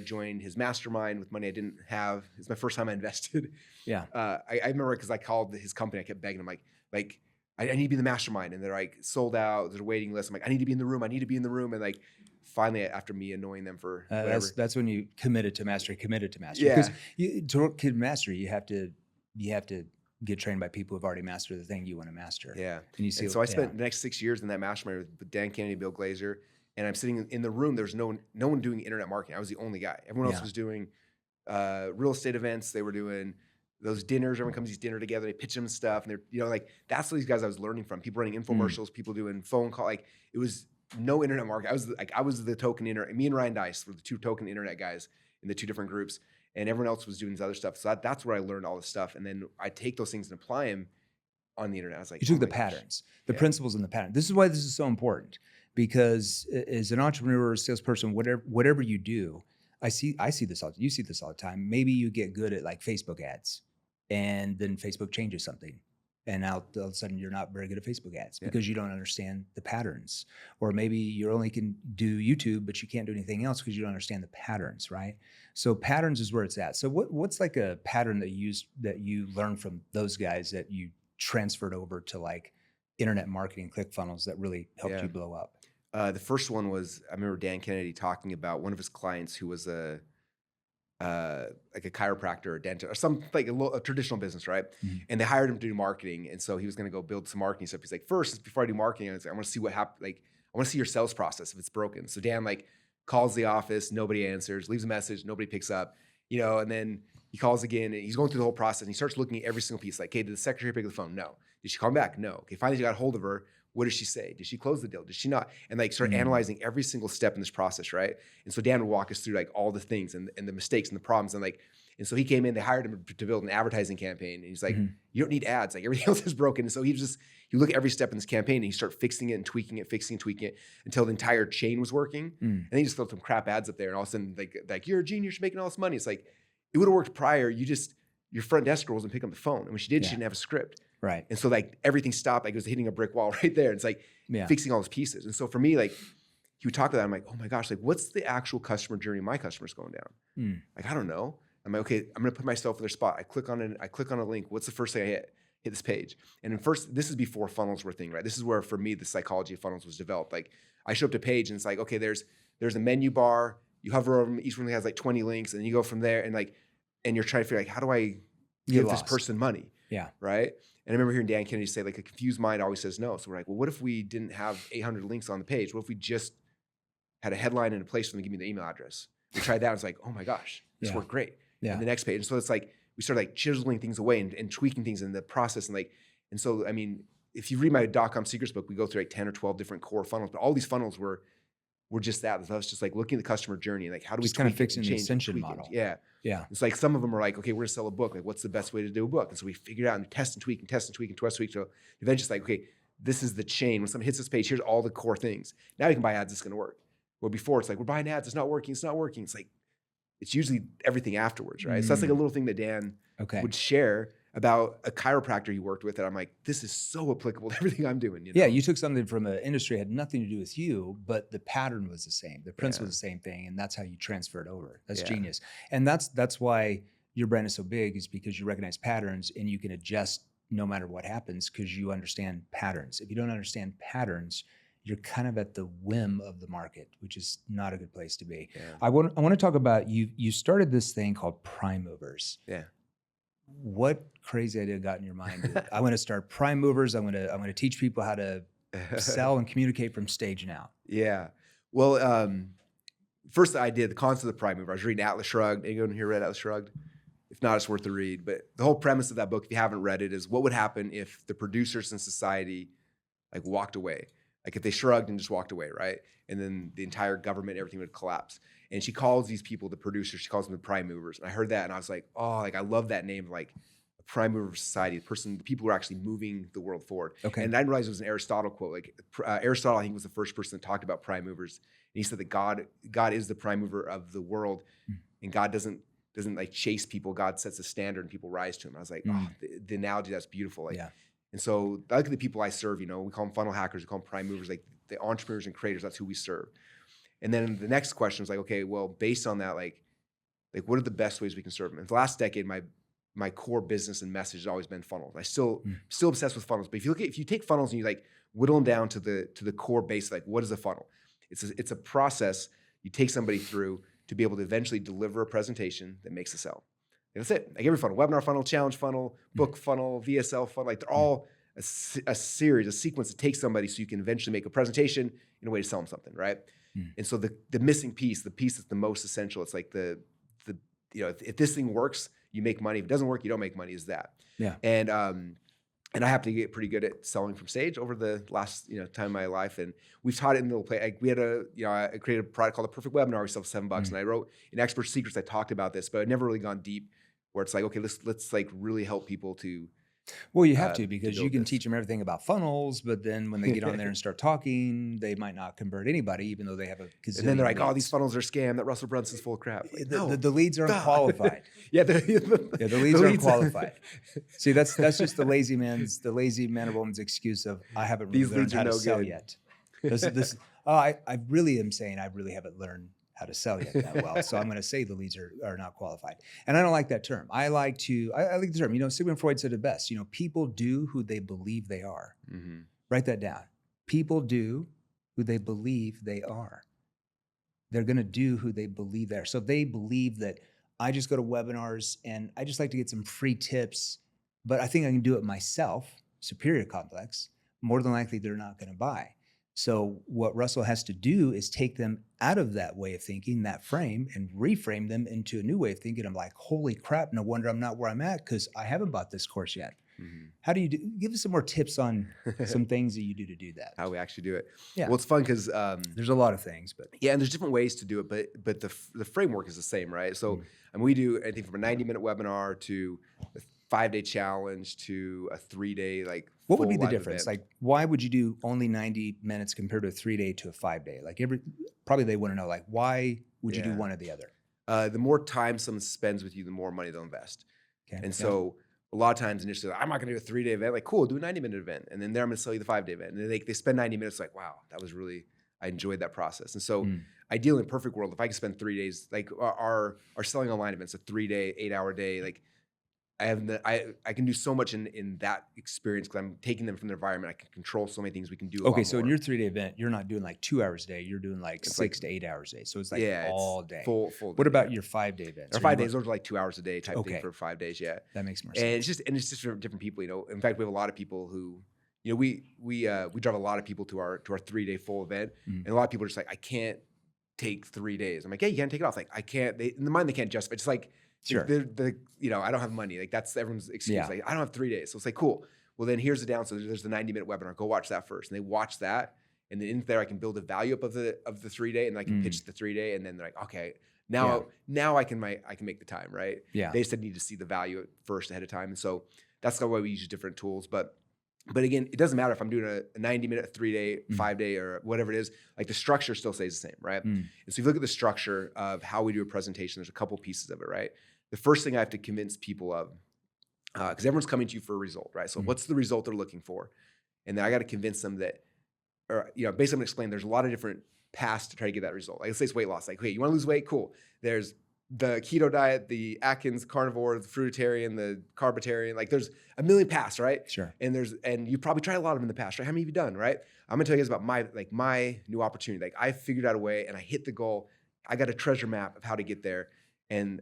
joined his mastermind with money I didn't have. It's my first time I invested. Yeah. I remember because I called his company. I kept begging him like I need to be in the mastermind, and they're like sold out. There's a waiting list. I'm like, I need to be in the room. I need to be in the room. And like, finally, after me annoying them for whatever, that's when you committed to mastery. Yeah. Because to mastery, you have to get trained by people who've already mastered the thing you want to master. Yeah. And you see. And so I spent the next 6 years in that mastermind with Dan Kennedy, Bill Glazer, and I'm sitting in the room. There's no one doing internet marketing. I was the only guy. Everyone else was doing real estate events. They were doing those dinners. Everyone comes to these dinner together. They pitch them stuff, and they're like that's what these guys I was learning from. People running infomercials, people doing phone call. Like it was no internet marketing. I was the token internet. Me and Ryan Dice were the two token internet guys in the two different groups, and everyone else was doing this other stuff. So that's where I learned all this stuff, and then I take those things and apply them on the internet. I was like, you took the patterns, the principles, and the pattern. This is why this is so important, because as an entrepreneur, salesperson, whatever you do, I see this all. You see this all the time. Maybe you get good at like Facebook ads, and then Facebook changes something, and now all of a sudden you're not very good at Facebook ads because you don't understand the patterns. Or maybe you only can do YouTube, but you can't do anything else because you don't understand the patterns, right? So patterns is where it's at. So what's like a pattern that you learned from those guys that you transferred over to like internet marketing, ClickFunnels, that really helped you blow up? The first one was, I remember Dan Kennedy talking about one of his clients who was like a chiropractor or dentist or some like a traditional business, right? Mm-hmm. And they hired him to do marketing, and so he was going to go build some marketing stuff. He's like, first, before I do marketing, I want to see what happened. Like, I want to see your sales process if it's broken. So Dan like calls the office, nobody answers, leaves a message, nobody picks up, and then he calls again, and he's going through the whole process, and he starts looking at every single piece. Like, okay, did the secretary pick up the phone? No. Did she call me back? No. Okay, finally, he got a hold of her. What did she say? Did she close the deal? Did she not? And like start analyzing every single step in this process, right? And so Dan would walk us through like all the things and the mistakes and the problems. And so he came in, they hired him to build an advertising campaign. And he's like, you don't need ads. Like everything else is broken. And so you look at every step in this campaign and you start fixing it and tweaking it, fixing and tweaking it until the entire chain was working. And then you just throw some crap ads up there. And all of a sudden like you're a genius, you're making all this money. It's like, it would have worked prior. Your front desk girl wasn't picking up the phone. And when she did, she didn't have a script. Right. And so like everything stopped. Like it was hitting a brick wall right there. It's like fixing all those pieces. And so for me, like he would talk about that. I'm like, oh my gosh, like what's the actual customer journey my customer's going down? Like, I don't know. I'm like, okay, I'm going to put myself in their spot. I click on a link. What's the first thing I hit this page? And then first, this is before funnels were a thing, right? This is where for me, the psychology of funnels was developed. Like I show up to a page and it's like, okay, there's a menu bar. You hover over them. Each one has like 20 links and you go from there and you're trying to figure like, how do I give this person money? Yeah. Right. And I remember hearing Dan Kennedy say, like, a confused mind always says no. So we're like, well, what if we didn't have 800 links on the page? What if we just had a headline and a place for them to give me the email address? We tried that. And it's like, oh my gosh, this worked great. Yeah. And the next page. And so it's like, we started like chiseling things away and tweaking things in the process. And so, I mean, if you read my .com secrets book, we go through like 10 or 12 different core funnels, but all these funnels were just that. So I was just like looking at the customer journey and like, how do we just kind of fixing the Ascension model? Yeah. Yeah. It's like some of them are like, okay, we're gonna sell a book. Like, what's the best way to do a book? And so we figured out and test and tweak and test and tweak and test and tweak. So eventually it's like, okay, this is the chain. When someone hits this page, here's all the core things. Now you can buy ads, it's gonna work. Well, before it's like, we're buying ads, it's not working. It's like, it's usually everything afterwards, right? So that's like a little thing that Dan would share about a chiropractor he worked with that I'm like, this is so applicable to everything I'm doing. Yeah, you took something from an industry that had nothing to do with you, but the pattern was the same. The principle was the same thing, and that's how you transfer it over. That's genius. And that's why your brand is so big, is because you recognize patterns and you can adjust no matter what happens because you understand patterns. If you don't understand patterns, you're kind of at the whim of the market, which is not a good place to be. Yeah. I want to talk about you started this thing called Prime Movers. Yeah. What crazy idea got in your mind? I'm going to start Prime Movers. I'm going to teach people how to sell and communicate from stage now. Yeah. Well, first the idea, the concept of the Prime Mover. I was reading Atlas Shrugged. Anyone here read Atlas Shrugged? If not, it's worth the read. But the whole premise of that book, if you haven't read it, is what would happen if the producers in society like walked away? Like if they shrugged and just walked away, right? And then the entire government, everything would collapse. And she calls these people the producers. She calls them the Prime Movers. And I heard that and I was like, oh, like I love that name, like a prime mover of society, the people who are actually moving the world forward. Okay. And I didn't realize it was an Aristotle quote. Like Aristotle, I think, was the first person that talked about prime movers. And he said that God is the prime mover of the world, and God doesn't like chase people. God sets a standard and people rise to him. I was like, oh, the analogy, that's beautiful. Like, Yeah. And so I look at the people I serve, we call them funnel hackers, we call them prime movers, like the entrepreneurs and creators, that's who we serve. And then the next question is like, okay, well, based on that, like what are the best ways we can serve them? In the last decade, my core business and message has always been funnels. I still obsessed with funnels. But if you take funnels and you like whittle them down to the core base, like what is a funnel? It's a process you take somebody through to be able to eventually deliver a presentation that makes a sell. And that's it. Like every funnel, webinar funnel, challenge funnel, book funnel, VSL funnel, like they're all a series, a sequence that takes somebody so you can eventually make a presentation in a way to sell them something, right? And so the missing piece, the piece that's the most essential, it's like if this thing works, you make money. If it doesn't work, you don't make money, is that. Yeah. And I happen to get pretty good at selling from stage over the last time of my life, and we've taught it in little play. Like we had I created a product called the Perfect Webinar. We sell for $7, and I wrote in Expert Secrets. I talked about this, but I'd never really gone deep. Where it's like, okay, let's like really help people to. Well, you have to, because you can this. teach them everything about funnels, but then when they get on there and start talking, they might not convert anybody, even though they have a gazillion. And then they're like, leads. "Oh, these funnels are scam. That Russell Brunson's full of crap." Like, The leads aren't qualified. Yeah, the leads aren't qualified. See, that's just the lazy man or woman's excuse of I haven't really learned how to sell yet. I really am saying I really haven't learned how to sell yet that well. So I'm going to say the leads are not qualified. And I don't like that term. I like the term, Sigmund Freud said it best, people do who they believe they are. Mm-hmm. Write that down. People do who they believe they are. They're going to do who they believe they are. So if they believe that I just go to webinars and I just like to get some free tips, but I think I can do it myself, superior complex, more than likely they're not going to buy. So what Russell has to do is take them out of that way of thinking, that frame, and reframe them into a new way of thinking. I'm like, holy crap, no wonder I'm not where I'm at because I haven't bought this course yet. Mm-hmm. How do you give us some more tips on some things that you do to do that? How we actually do it. Yeah. Well, it's fun because there's a lot of things, but yeah, and there's different ways to do it, but the framework is the same, right? So we do anything from a 90-minute webinar to a 5-day challenge to a 3-day what would be the difference? Event. Like, why would you do only 90 minutes compared to a 3-day to a 5-day? Like probably they want to know, like, why would you do one or the other? The more time someone spends with you, the more money they'll invest. Okay. And so a lot of times initially, I'm not going to do a 3-day event. Like, cool, do a 90-minute event. And then there I'm going to sell you the 5-day event. And then they spend 90 minutes like, wow, that was really, I enjoyed that process. And so ideally in a perfect world, if I could spend 3 days, like our selling online events, a 3-day, 8-hour day, like I can do so much in that experience because I'm taking them from their environment. I can control so many things. We can do. Okay, so in your 3-day event, you're not doing like 2 hours a day. You're doing like 6 to 8 hours a day. So it's like all day. Full. What about your 5-day events? Our 5 days, those are like 2 hours a day type thing for 5 days. Yeah, that makes more sense. And it's just for different people. In fact, we have a lot of people who, we drive a lot of people to our 3-day full event, and a lot of people are just like, I can't take 3 days. I'm like, hey, you can't take it off. Like I can't. In the mind, they can't justify. It's like. Sure. I don't have money. Like that's everyone's excuse. Yeah. Like I don't have 3 days. So it's like, cool. Well, then here's the downside. There's the 90-minute webinar. Go watch that first. And they watch that. And then in there, I can build a value up of the 3-day, and I can pitch the 3-day. And then they're like, okay, now I can make the time, right? Yeah. They just need to see the value first ahead of time. And so that's the way we use different tools. But again, it doesn't matter if I'm doing a 90-minute, 3-day, 5-day, or whatever it is. Like the structure still stays the same, right? And so if you look at the structure of how we do a presentation, there's a couple pieces of it, right? The first thing I have to convince people of, because everyone's coming to you for a result, right? So what's the result they're looking for? And then I got to convince them that, or basically I'm going to explain there's a lot of different paths to try to get that result. Like let's say it's weight loss. Like, hey, you want to lose weight? Cool. There's the keto diet, the Atkins carnivore, the fruitarian, the carbitarian. Like there's a million paths, right? Sure. And you probably tried a lot of them in the past, right? How many have you done, right? I'm going to tell you guys about my new opportunity. Like I figured out a way and I hit the goal. I got a treasure map of how to get there. And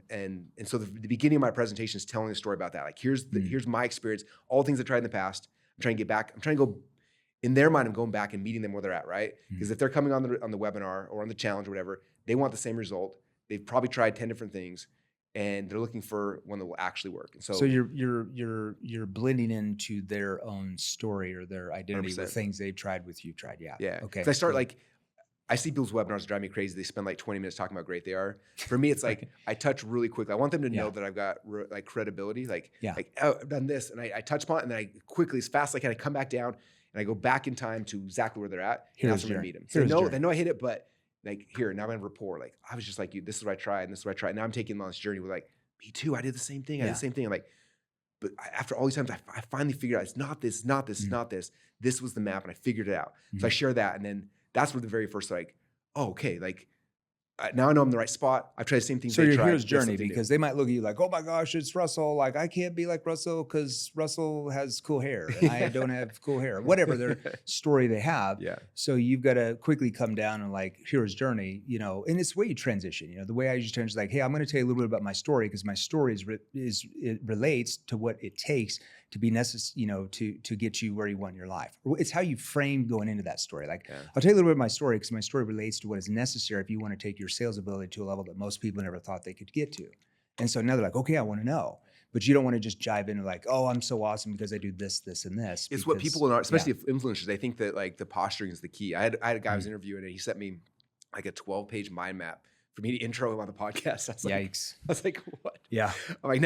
so the beginning of my presentation is telling a story about that. Like here's my experience, all the things I tried in the past. I'm trying to get back. I'm trying to go in their mind. I'm going back and meeting them where they're at, right? Because if they're coming on the webinar or on the challenge or whatever, they want the same result. They've probably tried 10 different things, and they're looking for one that will actually work. And so you're blending into their own story or their identity 100%. with things they've tried with you've tried. Yeah. Yeah. Okay. So I start I see people's webinars drive me crazy. They spend like 20 minutes talking about how great they are. For me, it's like I touch really quickly. I want them to know that I've got like credibility. Like, oh, I've done this, and I touch upon it, and then I quickly, as fast as I can, I come back down and I go back in time to exactly where they're at. And that's where I meet them. So they know I hit it, but like here now I'm in rapport. Like I was just like you. This is what I tried, and this is what I tried. Now I'm taking them on this journey. We're like, me too. I did the same thing. I did the same thing. I'm like, but after all these times, I finally figured out it's not this, not this, not this. This was the map, and I figured it out. So I share that, and then that's where the very first like, oh, okay, like now I know I'm in the right spot. I've tried the same thing. So your hero's journey, because they might look at you like, oh my gosh, it's Russell. Like I can't be like Russell because Russell has cool hair and I don't have cool hair. Whatever their story they have. Yeah. So you've got to quickly come down and like hero's journey, you know, and it's the way you transition. You know, the way I usually transition is like, hey, I'm going to tell you a little bit about my story because my story it relates to what it takes to be necessary, you know, to get you where you want in your life. It's how you frame going into that story. Like I'll tell you a little bit of my story because my story relates to what is necessary if you want to take your sales ability to a level that most people never thought they could get to. And so now they're like, okay, I want to know. But you don't want to just jive into like, oh, I'm so awesome because I do this, this, and this. It's what people are, especially influencers, they think that like the posturing is the key. I had a guy I was interviewing and he sent me like a 12-page mind map for me to intro him on the podcast. I was like, yikes. I was like, what? Yeah. I'm like,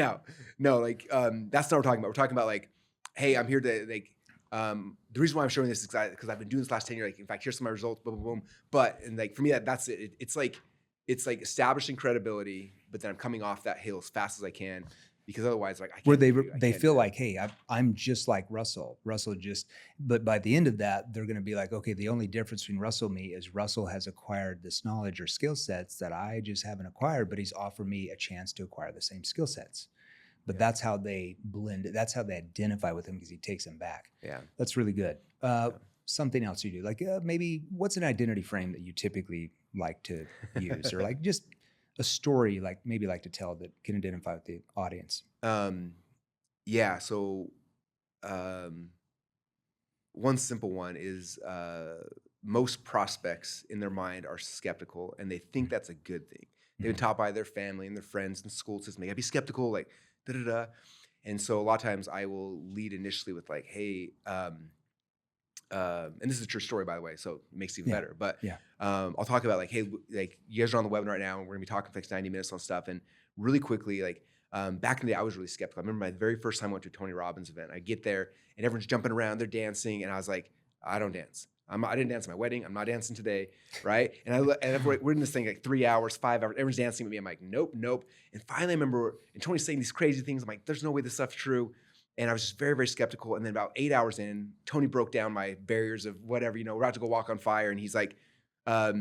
no, like that's not what we're talking about. We're talking about like, hey, I'm here to like, the reason why I'm showing this is because I've been doing this last 10 years. Like, in fact, here's some of my results, boom, boom, boom. But, and like, for me, that's it. It's like establishing credibility, but then I'm coming off that hill as fast as I can because otherwise, like, I can't. Where they feel like, hey, I'm just like Russell. But by the end of that, they're going to be like, okay, the only difference between Russell and me is Russell has acquired this knowledge or skill sets that I just haven't acquired, but he's offered me a chance to acquire the same skill sets. But that's how they blend it. That's how they identify with him because he takes them back. Yeah. That's really good. Something else you do, like maybe what's an identity frame that you typically like to use or like just a story like maybe like to tell that can identify with the audience? Yeah. So one simple one is most prospects in their mind are skeptical and they think that's a good thing. They've been taught by their family and their friends and school system, gotta be skeptical, like da-da-da. And so a lot of times I will lead initially with like, hey, and this is a true story, by the way, so it makes it even better. But I'll talk about like, hey, like you guys are on the webinar right now and we're gonna be talking for like 90 minutes on stuff. And really quickly, like back in the day, I was really skeptical. I remember my very first time I went to a Tony Robbins event. I get there and everyone's jumping around, they're dancing. And I was like, I don't dance. I didn't dance at my wedding. I'm not dancing today, right? And we're in this thing like 3 hours, 5 hours. Everyone's dancing with me. I'm like, nope. And finally, I remember, and Tony's saying these crazy things. I'm like, there's no way this stuff's true. And I was just very, very skeptical. And then about 8 hours in, Tony broke down my barriers of whatever, you know, we're about to go walk on fire. And he's like, I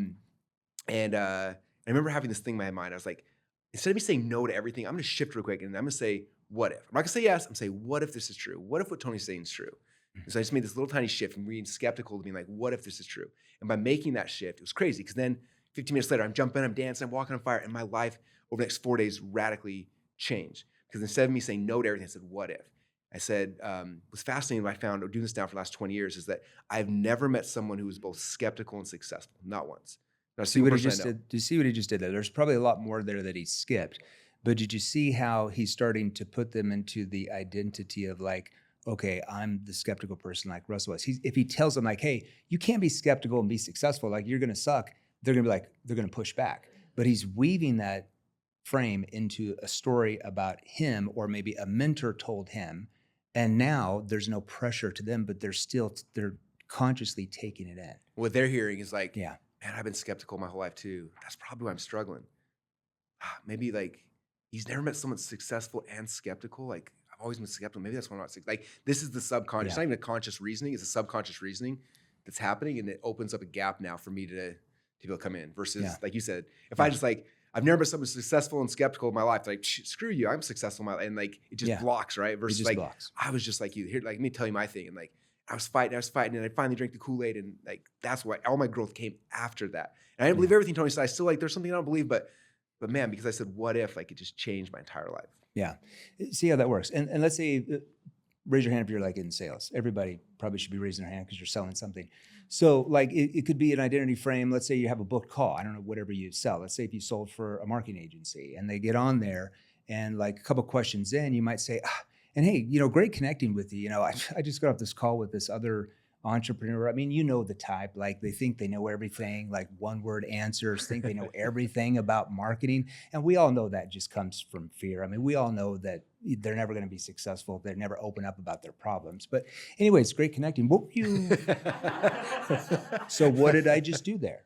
remember having this thing in my mind. I was like, instead of me saying no to everything, I'm going to shift real quick and I'm going to say, what if? I'm not going to say yes. I'm going to say, what if this is true? What if what Tony's saying is true? And so I just made this little tiny shift from being skeptical to being like, what if this is true? And by making that shift, it was crazy because then 15 minutes later, I'm jumping, I'm dancing, I'm walking on fire, and my life over the next 4 days radically changed. Because instead of me saying no to everything, I said, what if? I said, what's fascinating what I found doing this now for the last 20 years is that I've never met someone who was both skeptical and successful, not once. Do you see what he just did there? There's probably a lot more there that he skipped. But did you see how he's starting to put them into the identity of like, okay, I'm the skeptical person like Russell was. If he tells them like, hey, you can't be skeptical and be successful, like you're going to suck, they're going to be like, they're going to push back. But he's weaving that frame into a story about him or maybe a mentor told him. And now there's no pressure to them, but they're consciously taking it in. What they're hearing is like, man, I've been skeptical my whole life too. That's probably why I'm struggling. Maybe like he's never met someone successful and skeptical. Like, I've always been skeptical. Maybe that's why I'm not like this is the subconscious. It's not even a conscious reasoning. It's a subconscious reasoning that's happening, and it opens up a gap now for me to be able to come in. Versus, like you said, if I just like I've never been someone successful and skeptical in my life. Like screw you, I'm successful in my life, and like it just blocks, right? Versus like I was just like you. Here, like let me tell you my thing, and like I was fighting, and I finally drank the Kool-Aid, and like that's why all my growth came after that. And I didn't believe everything Tony said. I still like there's something I don't believe, but man, because I said what if, like it just changed my entire life. Yeah. See how that works. And let's say, raise your hand if you're like in sales. Everybody probably should be raising their hand because you're selling something. So like it could be an identity frame. Let's say you have a booked call. I don't know, whatever you sell. Let's say if you sold for a marketing agency and they get on there and like a couple questions in, you might say, and hey, you know, great connecting with you. You know, I just got off this call with this other entrepreneur. I mean, you know the type, like they think they know everything, like one word answers, think they know everything about marketing. And we all know that just comes from fear. I mean, we all know that they're never going to be successful if they never open up about their problems. But anyway, it's great connecting. What were you? So what did I just do there?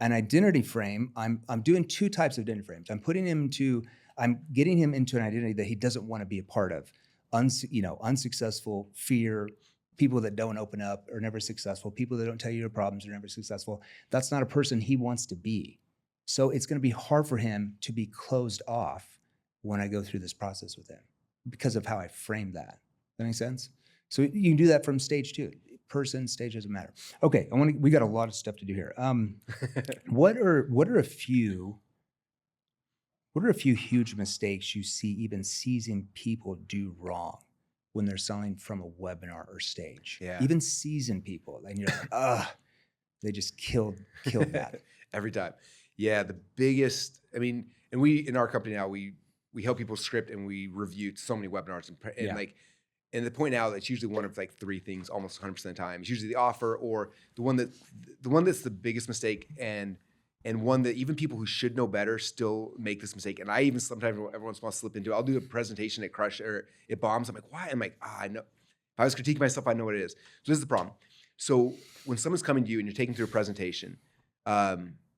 An identity frame. I'm doing two types of identity frames. I'm getting him into an identity that he doesn't want to be a part of. Unsuccessful, fear, people that don't open up are never successful, people that don't tell you your problems are never successful. That's not a person he wants to be. So it's going to be hard for him to be closed off when I go through this process with him because of how I frame that. That makes sense? So you can do that from stage 2. Person, stage doesn't matter. Okay, we got a lot of stuff to do here. What are a few huge mistakes you see even seasoned people do wrong when they're selling from a webinar or stage? Yeah. Even seasoned people, and you're like, they just killed that. Every time. Yeah, the biggest, I mean, and we, in our company now, we help people script and we review so many webinars and like, and the point now, it's usually one of like 3 things almost 100% of the time. It's usually the offer or the one that's the biggest mistake and one that even people who should know better still make this mistake. And I even sometimes every once in a while slip into it. I'll do a presentation at Crush or it bombs. I'm like, why? I'm like, I know. If I was critiquing myself, I know what it is. So this is the problem. So when someone's coming to you and you're taking through a presentation,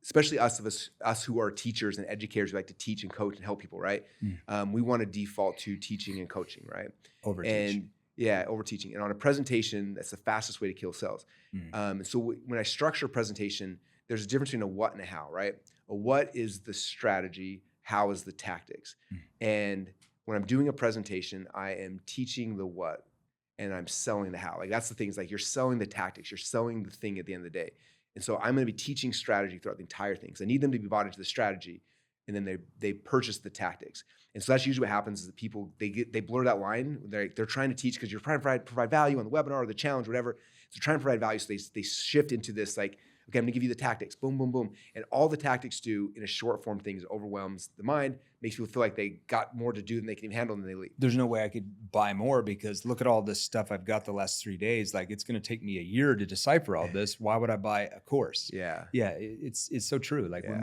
especially us who are teachers and educators who like to teach and coach and help people, right? We want to default to teaching and coaching, right? Over teaching. And on a presentation, that's the fastest way to kill sales. So when I structure a presentation, there's a difference between a what and a how, right? A what is the strategy, how is the tactics. And when I'm doing a presentation, I am teaching the what and I'm selling the how. Like that's the thing, is like you're selling the tactics, you're selling the thing at the end of the day. And so I'm going to be teaching strategy throughout the entire thing. So I need them to be bought into the strategy, and then they purchase the tactics. And so that's usually what happens is that people, they blur that line. They're trying to teach because you're trying to provide value on the webinar or the challenge, whatever. So they're trying to provide value. So they shift into this like, okay, I'm going to give you the tactics, boom, boom, boom. And all the tactics do in a short form thing is overwhelms the mind, makes people feel like they got more to do than they can even handle, and they leave. There's no way I could buy more because look at all this stuff I've got the last 3 days. Like it's going to take me a year to decipher all this. Why would I buy a course? Yeah. Yeah. It's so true. Like when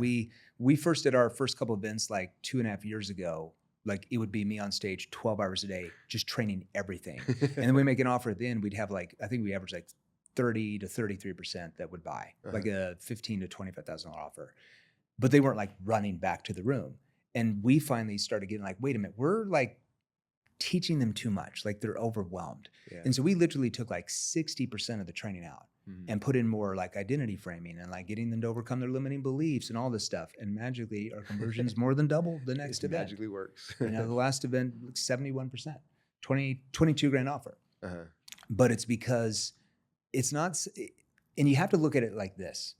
we first did our first couple events, like 2.5 years ago, like it would be me on stage 12 hours a day, just training everything. And then we make an offer at the end. We'd have like, I think we average like 30 to 33% that would buy, like a $15,000 to $25,000 offer. But they weren't like running back to the room. And we finally started getting like, wait a minute, we're like teaching them too much. Like they're overwhelmed. Yeah. And so we literally took like 60% of the training out and put in more like identity framing and like getting them to overcome their limiting beliefs and all this stuff. And magically our conversion's more than double the next event. Magically works. The last event, 71%, 22 grand offer. But it's because it's not, and you have to look at it like this.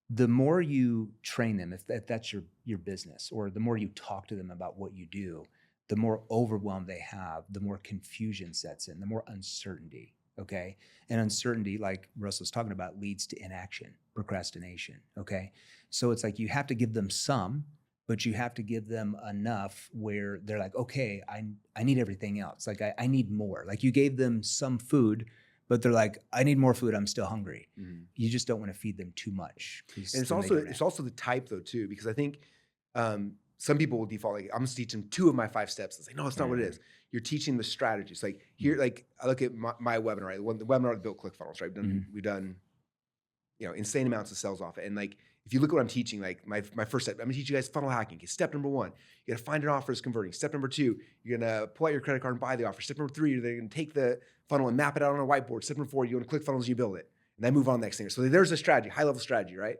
The more you train them, if that's your business, or the more you talk to them about what you do, the more overwhelm they have, the more confusion sets in, the more uncertainty, okay? And uncertainty, like Russell's talking about, leads to inaction, procrastination, okay? So it's like you have to give them some, but you have to give them enough where they're like, okay, I need everything else. Like I need more. Like you gave them some food, but they're like, I need more food. I'm still hungry. You just don't want to feed them too much. And it's also the type though too, because I think some people will default like, I'm just teaching 2 of my 5 steps. It's like, no, it's not what it is. You're teaching the strategies. Like here, like I look at my webinar, right? The webinar that built ClickFunnels, right? We've done, insane amounts of sales off it. And like, if you look at what I'm teaching, like my first step, I'm gonna teach you guys funnel hacking. Okay, step number 1, you gotta find an offer that's converting. Step number 2, you're gonna pull out your credit card and buy the offer. Step number 3, you're gonna take the funnel and map it out on a whiteboard. Step number 4, you go to ClickFunnels and you build it. And then move on to the next thing. So there's a strategy, high level strategy, right?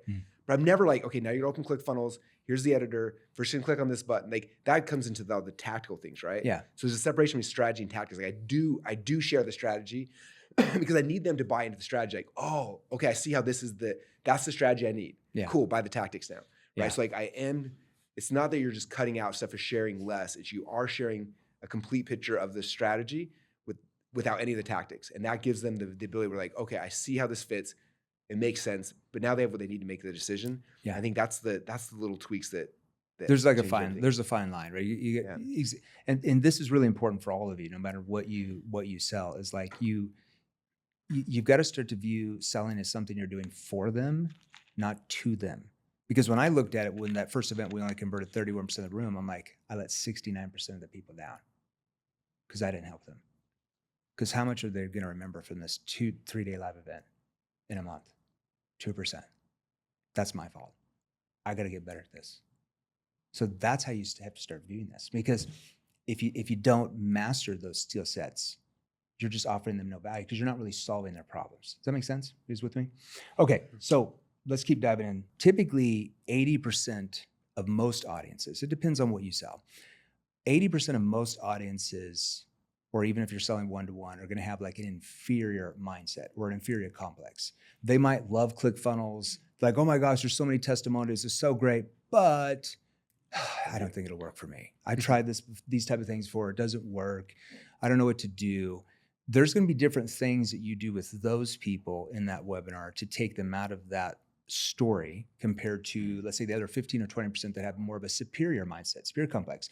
But I'm never like, okay, now you're open ClickFunnels. Here's the editor. First, you can click on this button. Like that comes into the tactical things, right? Yeah. So there's a separation between strategy and tactics. Like I do share the strategy because I need them to buy into the strategy. Like, oh, okay, I see how that's the strategy I need. Yeah. Cool, buy the tactics now. Right. Yeah. So like it's not that you're just cutting out stuff or sharing less. It's you are sharing a complete picture of the strategy without any of the tactics. And that gives them the ability to like, okay, I see how this fits. It makes sense. But now they have what they need to make the decision. Yeah. I think that's the little tweaks that there's like a fine line, right? You get, and this is really important for all of you, no matter what you sell, is like you've got to start to view selling as something you're doing for them, not to them. Because when I looked at it, when that first event, we only converted 31% of the room, I'm like, I let 69% of the people down because I didn't help them. Because how much are they going to remember from this 3-day live event in a month? 2%. That's my fault. I got to get better at this. So that's how you have to start viewing this. Because if you don't master those skill sets, you're just offering them no value because you're not really solving their problems. Does that make sense? Who's with me? Okay, so let's keep diving in. Typically, 80% of most audiences, it depends on what you sell, 80% of most audiences, or even if you're selling one-to-one, are gonna have like an inferior mindset or an inferior complex. They might love ClickFunnels, like, oh my gosh, there's so many testimonials, it's so great, but I don't think it'll work for me. I tried these type of things before, it doesn't work. I don't know what to do. There's going to be different things that you do with those people in that webinar to take them out of that story compared to, let's say, the other 15 or 20% that have more of a superior mindset, superior complex.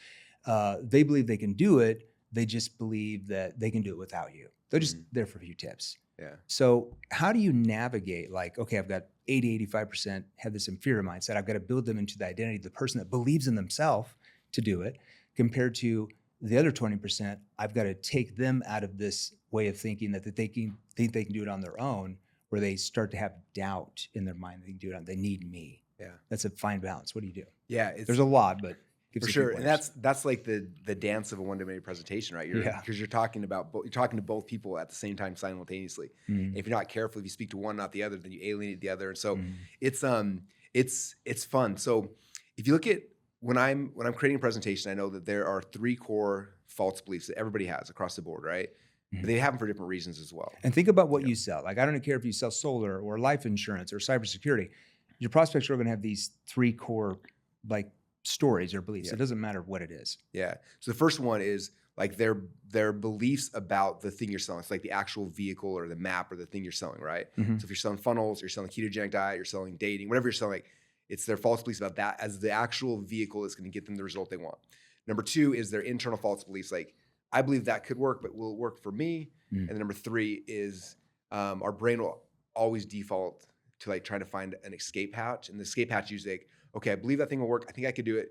They believe they can do it. They just believe that they can do it without you. They're just there for a few tips. Yeah. So how do you navigate, like, okay, I've got 85% have this inferior mindset. I've got to build them into the identity of the person that believes in themselves to do it, compared to the other 20%, I've got to take them out of this way of thinking that they think they can do it on their own, where they start to have doubt in their mind that they can do it on. They need me. Yeah. That's a fine balance. What do you do? Yeah. There's a lot, but for sure. And that's like the dance of a one-to-many presentation, right? Because you're talking to both people at the same time simultaneously. And if you're not careful, if you speak to one, not the other, then you alienate the other. And so it's fun. So if you look at when I'm creating a presentation, I know that there are 3 core false beliefs that everybody has across the board, right? But they have them for different reasons as well. And think about what you sell. Like, I don't care if you sell solar or life insurance or cybersecurity. Your prospects are going to have these 3 core like stories or beliefs. It doesn't matter what it is. Yeah. So the first one is like their beliefs about the thing you're selling. It's like the actual vehicle or the map or the thing you're selling, right? So if you're selling funnels, you're selling ketogenic diet, you're selling dating, whatever you're selling, it's their false beliefs about that as the actual vehicle that's going to get them the result they want. Number 2 is their internal false beliefs. Like, I believe that could work, but will it work for me? And then number 3 is our brain will always default to like trying to find an escape hatch. And the escape hatch is usually like, okay, I believe that thing will work. I think I could do it,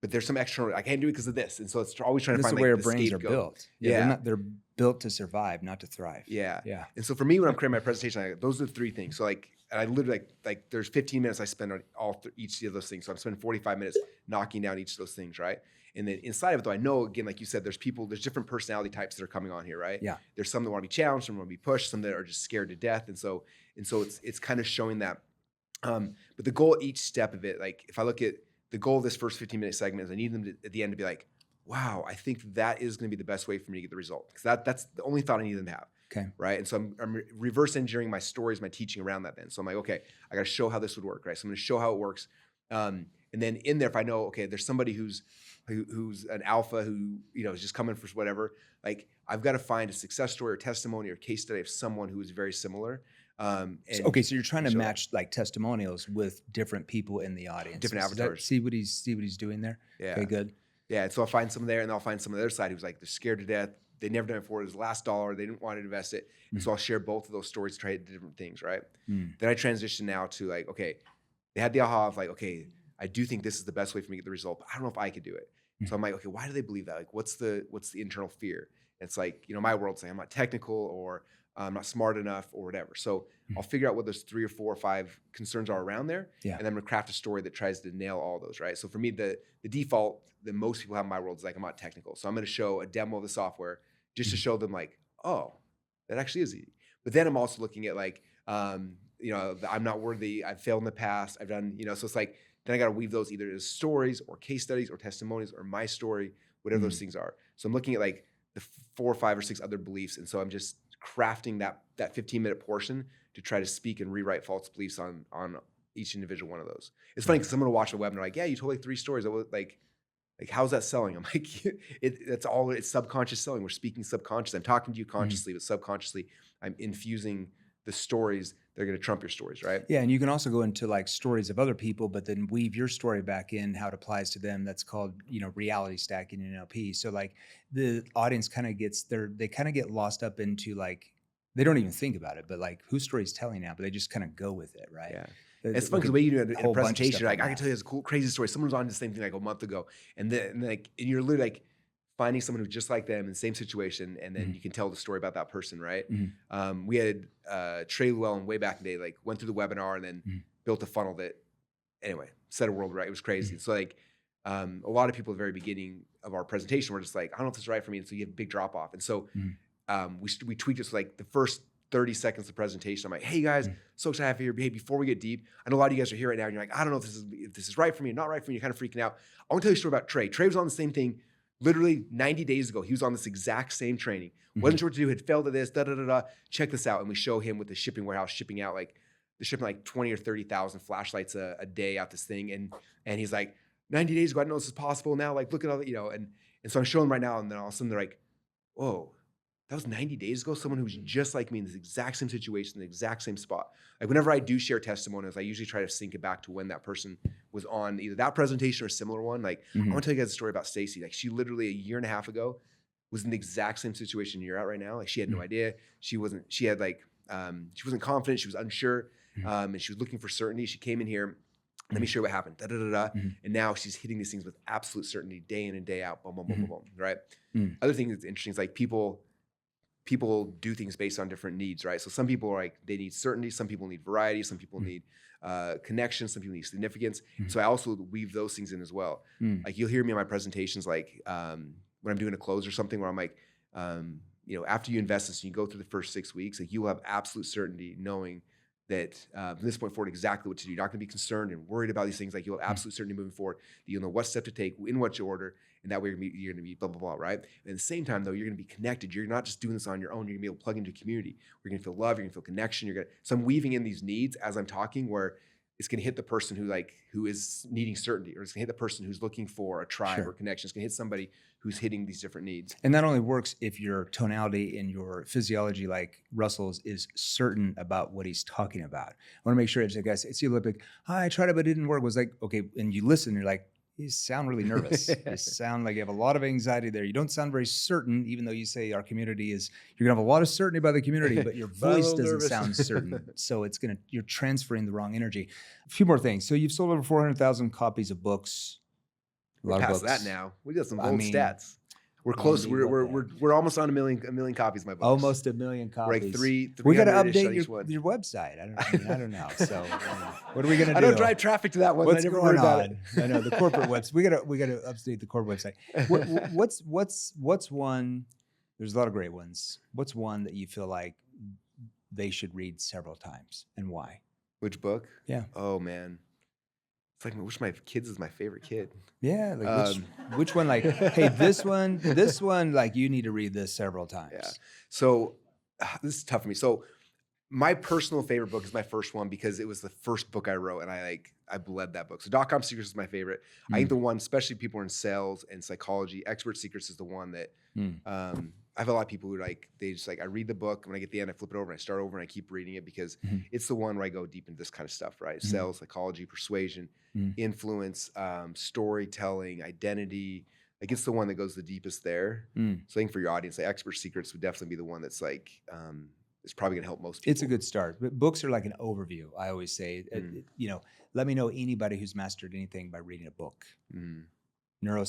but there's some external, I can't do it because of this. And so it's always trying to find like the scapegoat. This is where brains are built. Yeah. They're built to survive, not to thrive. Yeah. And so for me, when I'm creating my presentation, those are the 3 things. So like, and I literally like there's 15 minutes I spend on each of those things. So I'm spending 45 minutes knocking down each of those things, right? And then inside of it, though, I know, again, like you said, there's different personality types that are coming on here, right? Yeah. There's some that want to be challenged, some want to be pushed, some that are just scared to death. And so it's kind of showing that. But the goal each step of it, like if I look at the goal of this first 15-minute segment, is I need them to, at the end, to be like, wow, I think that is going to be the best way for me to get the result. Because that's the only thought I need them to have. Okay. Right. And so I'm reverse engineering my stories, my teaching around that then. So I'm like, okay, I got to show how this would work, right? So I'm going to show how it works. And then in there, if I know, okay, there's somebody who's an alpha who, is just coming for whatever, like I've got to find a success story or testimony or case study of someone who is very similar. So you're trying to match like testimonials with different people in the audience. Different avatars. See what he's doing there? Yeah. Okay, good. Yeah. And so I'll find some there and I'll find some on the other side who's like, they're scared to death. They never done it before. It was the last dollar. They didn't want to invest it. And so I'll share both of those stories to try different things, right? Then I transition now to like, okay, they had the aha of like, okay, I do think this is the best way for me to get the result, but I don't know if I could do it. So I'm like, okay, why do they believe that? Like, what's the internal fear? And it's like, my world's saying I'm not technical or I'm not smart enough or whatever. So I'll figure out what those 3 or 4 or 5 concerns are around there. Yeah. And then I'm gonna craft a story that tries to nail all those, right? So for me, the default that most people have in my world is like, I'm not technical. So I'm gonna show a demo of the software just to show them like, oh, that actually is easy. But then I'm also looking at like, I'm not worthy. I've failed in the past. I've done, so it's like, then I got to weave those either as stories or case studies or testimonies or my story, whatever those things are. So I'm looking at like the 4 or 5 or 6 other beliefs. And so I'm just crafting that 15-minute portion to try to speak and rewrite false beliefs on each individual one of those. It's funny because someone will watch a webinar like, yeah, you told like 3 stories. I was like, how's that selling? I'm like, it's subconscious selling. We're speaking subconscious. I'm talking to you consciously, but subconsciously I'm infusing the stories that are going to trump your stories, right? Yeah, and you can also go into like stories of other people, but then weave your story back in how it applies to them. That's called, reality stacking in NLP. So like the audience kind of get lost up into like they don't even think about it, but like whose story's telling now, but they just kind of go with it, right? Yeah. It's fun because the way you do it in a whole bunch of presentation, stuff you're like, like I can that. tell you this cool, crazy story. Someone was on the same thing like a month ago. And you're literally like finding someone who's just like them in the same situation. And then you can tell the story about that person, right? We had Trey Llewellyn way back in the day, like went through the webinar and then built a funnel that, anyway, set a world right. It was crazy. So like a lot of people at the very beginning of our presentation were just like, I don't know if this is right for me. And so you have a big drop off. And so we tweaked it. So like the first 30 seconds of presentation, I'm like, hey guys, so excited to have you here. Hey, before we get deep, I know a lot of you guys are here right now and you're like, I don't know if this is right for me or not right for me. You're kind of freaking out. I want to tell you a story about Trey. Trey was on the same thing literally 90 days ago. He was on this exact same training. Wasn't sure what to do, had failed at this, Check this out. And we show him with the shipping warehouse shipping out like, they're shipping like 20 or 30,000 flashlights a day out this thing. And he's like, 90 days ago, I didn't know this is possible. Now, like, look at all the, and so I'm showing them right now. And then all of a sudden they're like, whoa, that was 90 days ago. Someone who's just like me in this exact same situation, the exact same spot. Like whenever I do share testimonials, I usually try to sync it back to when that person was on either that presentation or a similar one. Like I want to tell you guys a story about Stacy. Like she literally a year and a half ago was in the exact same situation you're at right now. Like she had no idea. She wasn't confident. She was unsure. And she was looking for certainty. She came in here. Let me show you what happened. And now she's hitting these things with absolute certainty day in and day out. Boom, boom, boom, boom, boom. Right. Other thing that's interesting is like people do things based on different needs, right? So some people are like, they need certainty. Some people need variety. Some people need connection. Some people need significance. So I also weave those things in as well. Like you'll hear me in my presentations, like when I'm doing a close or something where I'm like, after you invest this and you go through the first 6 weeks, like you will have absolute certainty knowing that from this point forward, exactly what to do. You're not going to be concerned and worried about these things. Like you'll have absolute certainty moving forward. That you'll know what step to take, in what order, and that way you're going to be blah, blah, blah, right? And at the same time, though, you're going to be connected. You're not just doing this on your own. You're going to be able to plug into a community. You're going to feel love. You're going to feel connection. So I'm weaving in these needs as I'm talking where it's going to hit the person who is needing certainty, or it's going to hit the person who's looking for a tribe or connection. It's going to hit somebody who's hitting these different needs. And that only works if your tonality and your physiology, like Russell's, is certain about what he's talking about. I want to make sure it's like, guys, it's the Olympic. I tried it, but it didn't work. It was like, okay, and you listen, you're like, you sound really nervous. You sound like you have a lot of anxiety there. You don't sound very certain, even though you say our community is, you're gonna have a lot of certainty about the community, but your voice doesn't sound certain. So you're transferring the wrong energy. A few more things. So you've sold over 400,000 copies of books. We're past that now. We got some bold stats. We're close. We're almost on a million copies of my books. Almost 1 million copies. We're like three. We got to update your website. I don't know. So what are we gonna do? I don't drive traffic to that one. What's I never going about on? it. I know the corporate website. We gotta update the corporate website. What's one? There's a lot of great ones. What's one that you feel like they should read several times and why? Which book? Yeah. Oh man. It's like, which of my kids is my favorite kid? Yeah, like which one? Like, hey, this one, like you need to read this several times. Yeah. So this is tough for me. So my personal favorite book is my first one because it was the first book I wrote, and I bled that book. So .com Secrets is my favorite. I think the one, especially people in sales and psychology, Expert Secrets is the one that I have a lot of people who I read the book, when I get to the end, I flip it over and I start over and I keep reading it because it's the one where I go deep into this kind of stuff, right? Sales, psychology, persuasion, influence, storytelling, identity. Like it's the one that goes the deepest there. So I think for your audience, like Expert Secrets would definitely be the one that's like, it's probably gonna help most people. It's a good start. But books are like an overview. I always say, let me know anybody who's mastered anything by reading a book. Like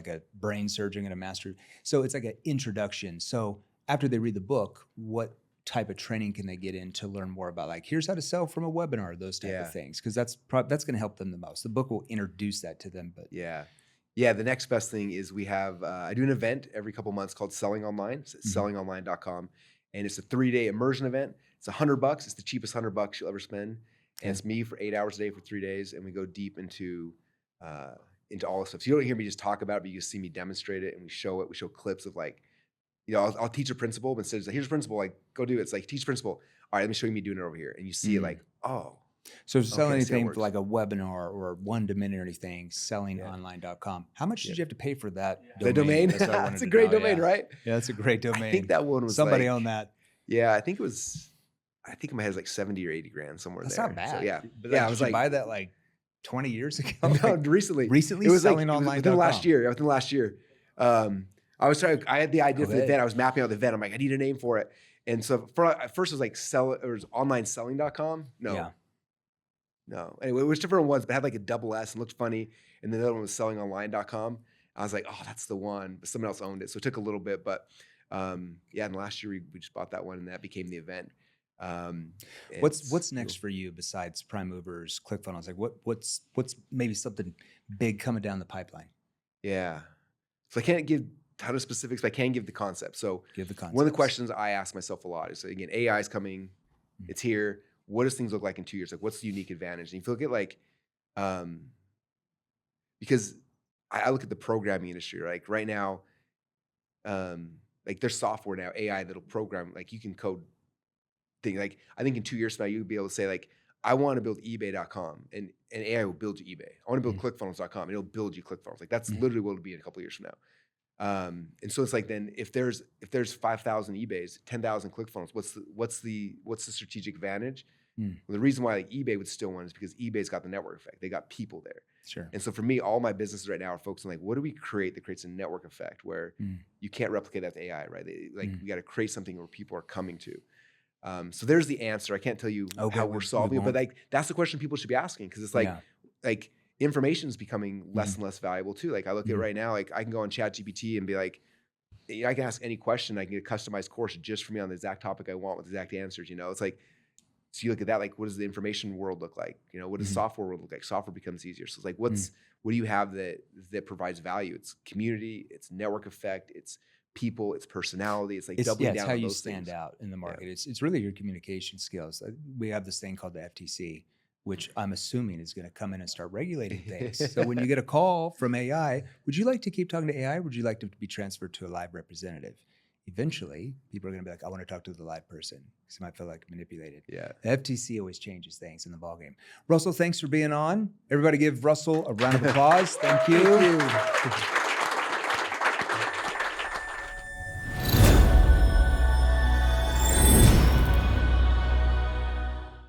a brain surgeon and a master. So it's like an introduction. So after they read the book, what type of training can they get in to learn more about, like, here's how to sell from a webinar, those type of things? Because that's going to help them the most. The book will introduce that to them. But the next best thing is we have, I do an event every couple months called Selling Online. It's at sellingonline.com. And it's a 3-day immersion event. It's $100. It's the cheapest $100 you'll ever spend. And it's me for 8 hours a day for 3 days. And we go deep into all this stuff. So you don't hear me just talk about it, but you just see me demonstrate it, and we show it. We show clips of like, I'll teach a principle, but instead of like, here's a principle, like go do it. It's like, teach principle. All right, let me show you me doing it over here. And you see it like, oh. So selling anything for like a webinar or one domain or anything, sellingonline.com. How much did you have to pay for that domain? The domain? That's a great domain, right? Yeah, that's a great domain. I think that one was somebody owned that. Yeah, I think in my head it was like 70 or 80 grand somewhere that's there. That's not bad. So, yeah. But I was like, buy that like 20 years ago? No, recently. Recently? It was sellingonline.com. within the last year. I had the idea for the Okay. event. I was mapping out the event. I'm like, I need a name for it. And so at first it was like it was onlineselling.com. No. Yeah. No. Anyway, it was different ones, but it had like a double S and looked funny. And the other one was sellingonline.com. I was like, oh, that's the one. But someone else owned it. So it took a little bit. But yeah, and last year we just bought that one and that became the event. What's next for you besides prime movers, ClickFunnels? Like what's maybe something big coming down the pipeline? Yeah. So I can't give a ton of specifics, but I can give the concept. So Give the concept. one of the questions I ask myself a lot is, again, AI is coming, it's here. What does things look like in 2 years? Like, what's the unique advantage? And if you look at like, because I look at the programming industry, like right now, like there's software now, AI that'll program, like you can code things. Like I think in 2 years from now, you'll be able to say like, I want to build eBay.com and AI will build you eBay. I want to build ClickFunnels.com and it'll build you ClickFunnels. Like that's literally what it'll be in a couple of years from now. And so it's like, then if there's 5,000 eBays, 10,000 ClickFunnels, what's the strategic advantage? Well, the reason why like eBay would still win is because eBay's got the network effect. They got people there. Sure. And so for me, all my businesses right now are focused on like, what do we create that creates a network effect where you can't replicate that with AI, right? We got to create something where people are coming to. So there's the answer. I can't tell you how we're solving it, but like that's the question people should be asking, because it's like information is becoming less and less valuable too. Like I look at right now, like I can go on ChatGPT and be like, I can ask any question. I can get a customized course just for me on the exact topic I want with exact answers. It's like, so you look at that, like, what does the information world look like? What does software world look like? Software becomes easier. So it's like, what do you have that provides value? It's community, it's network effect, it's people, it's personality. It's like doubling down on those things. It's how you stand out in the market. Yeah. It's really your communication skills. We have this thing called the FTC, which I'm assuming is going to come in and start regulating things. So when you get a call from AI, would you like to keep talking to AI? Or would you like to be transferred to a live representative? Eventually, people are going to be like, I want to talk to the live person, because they might feel like manipulated. Yeah. The FTC always changes things in the ballgame. Russell, thanks for being on. Everybody give Russell a round of applause. Thank you. Thank you.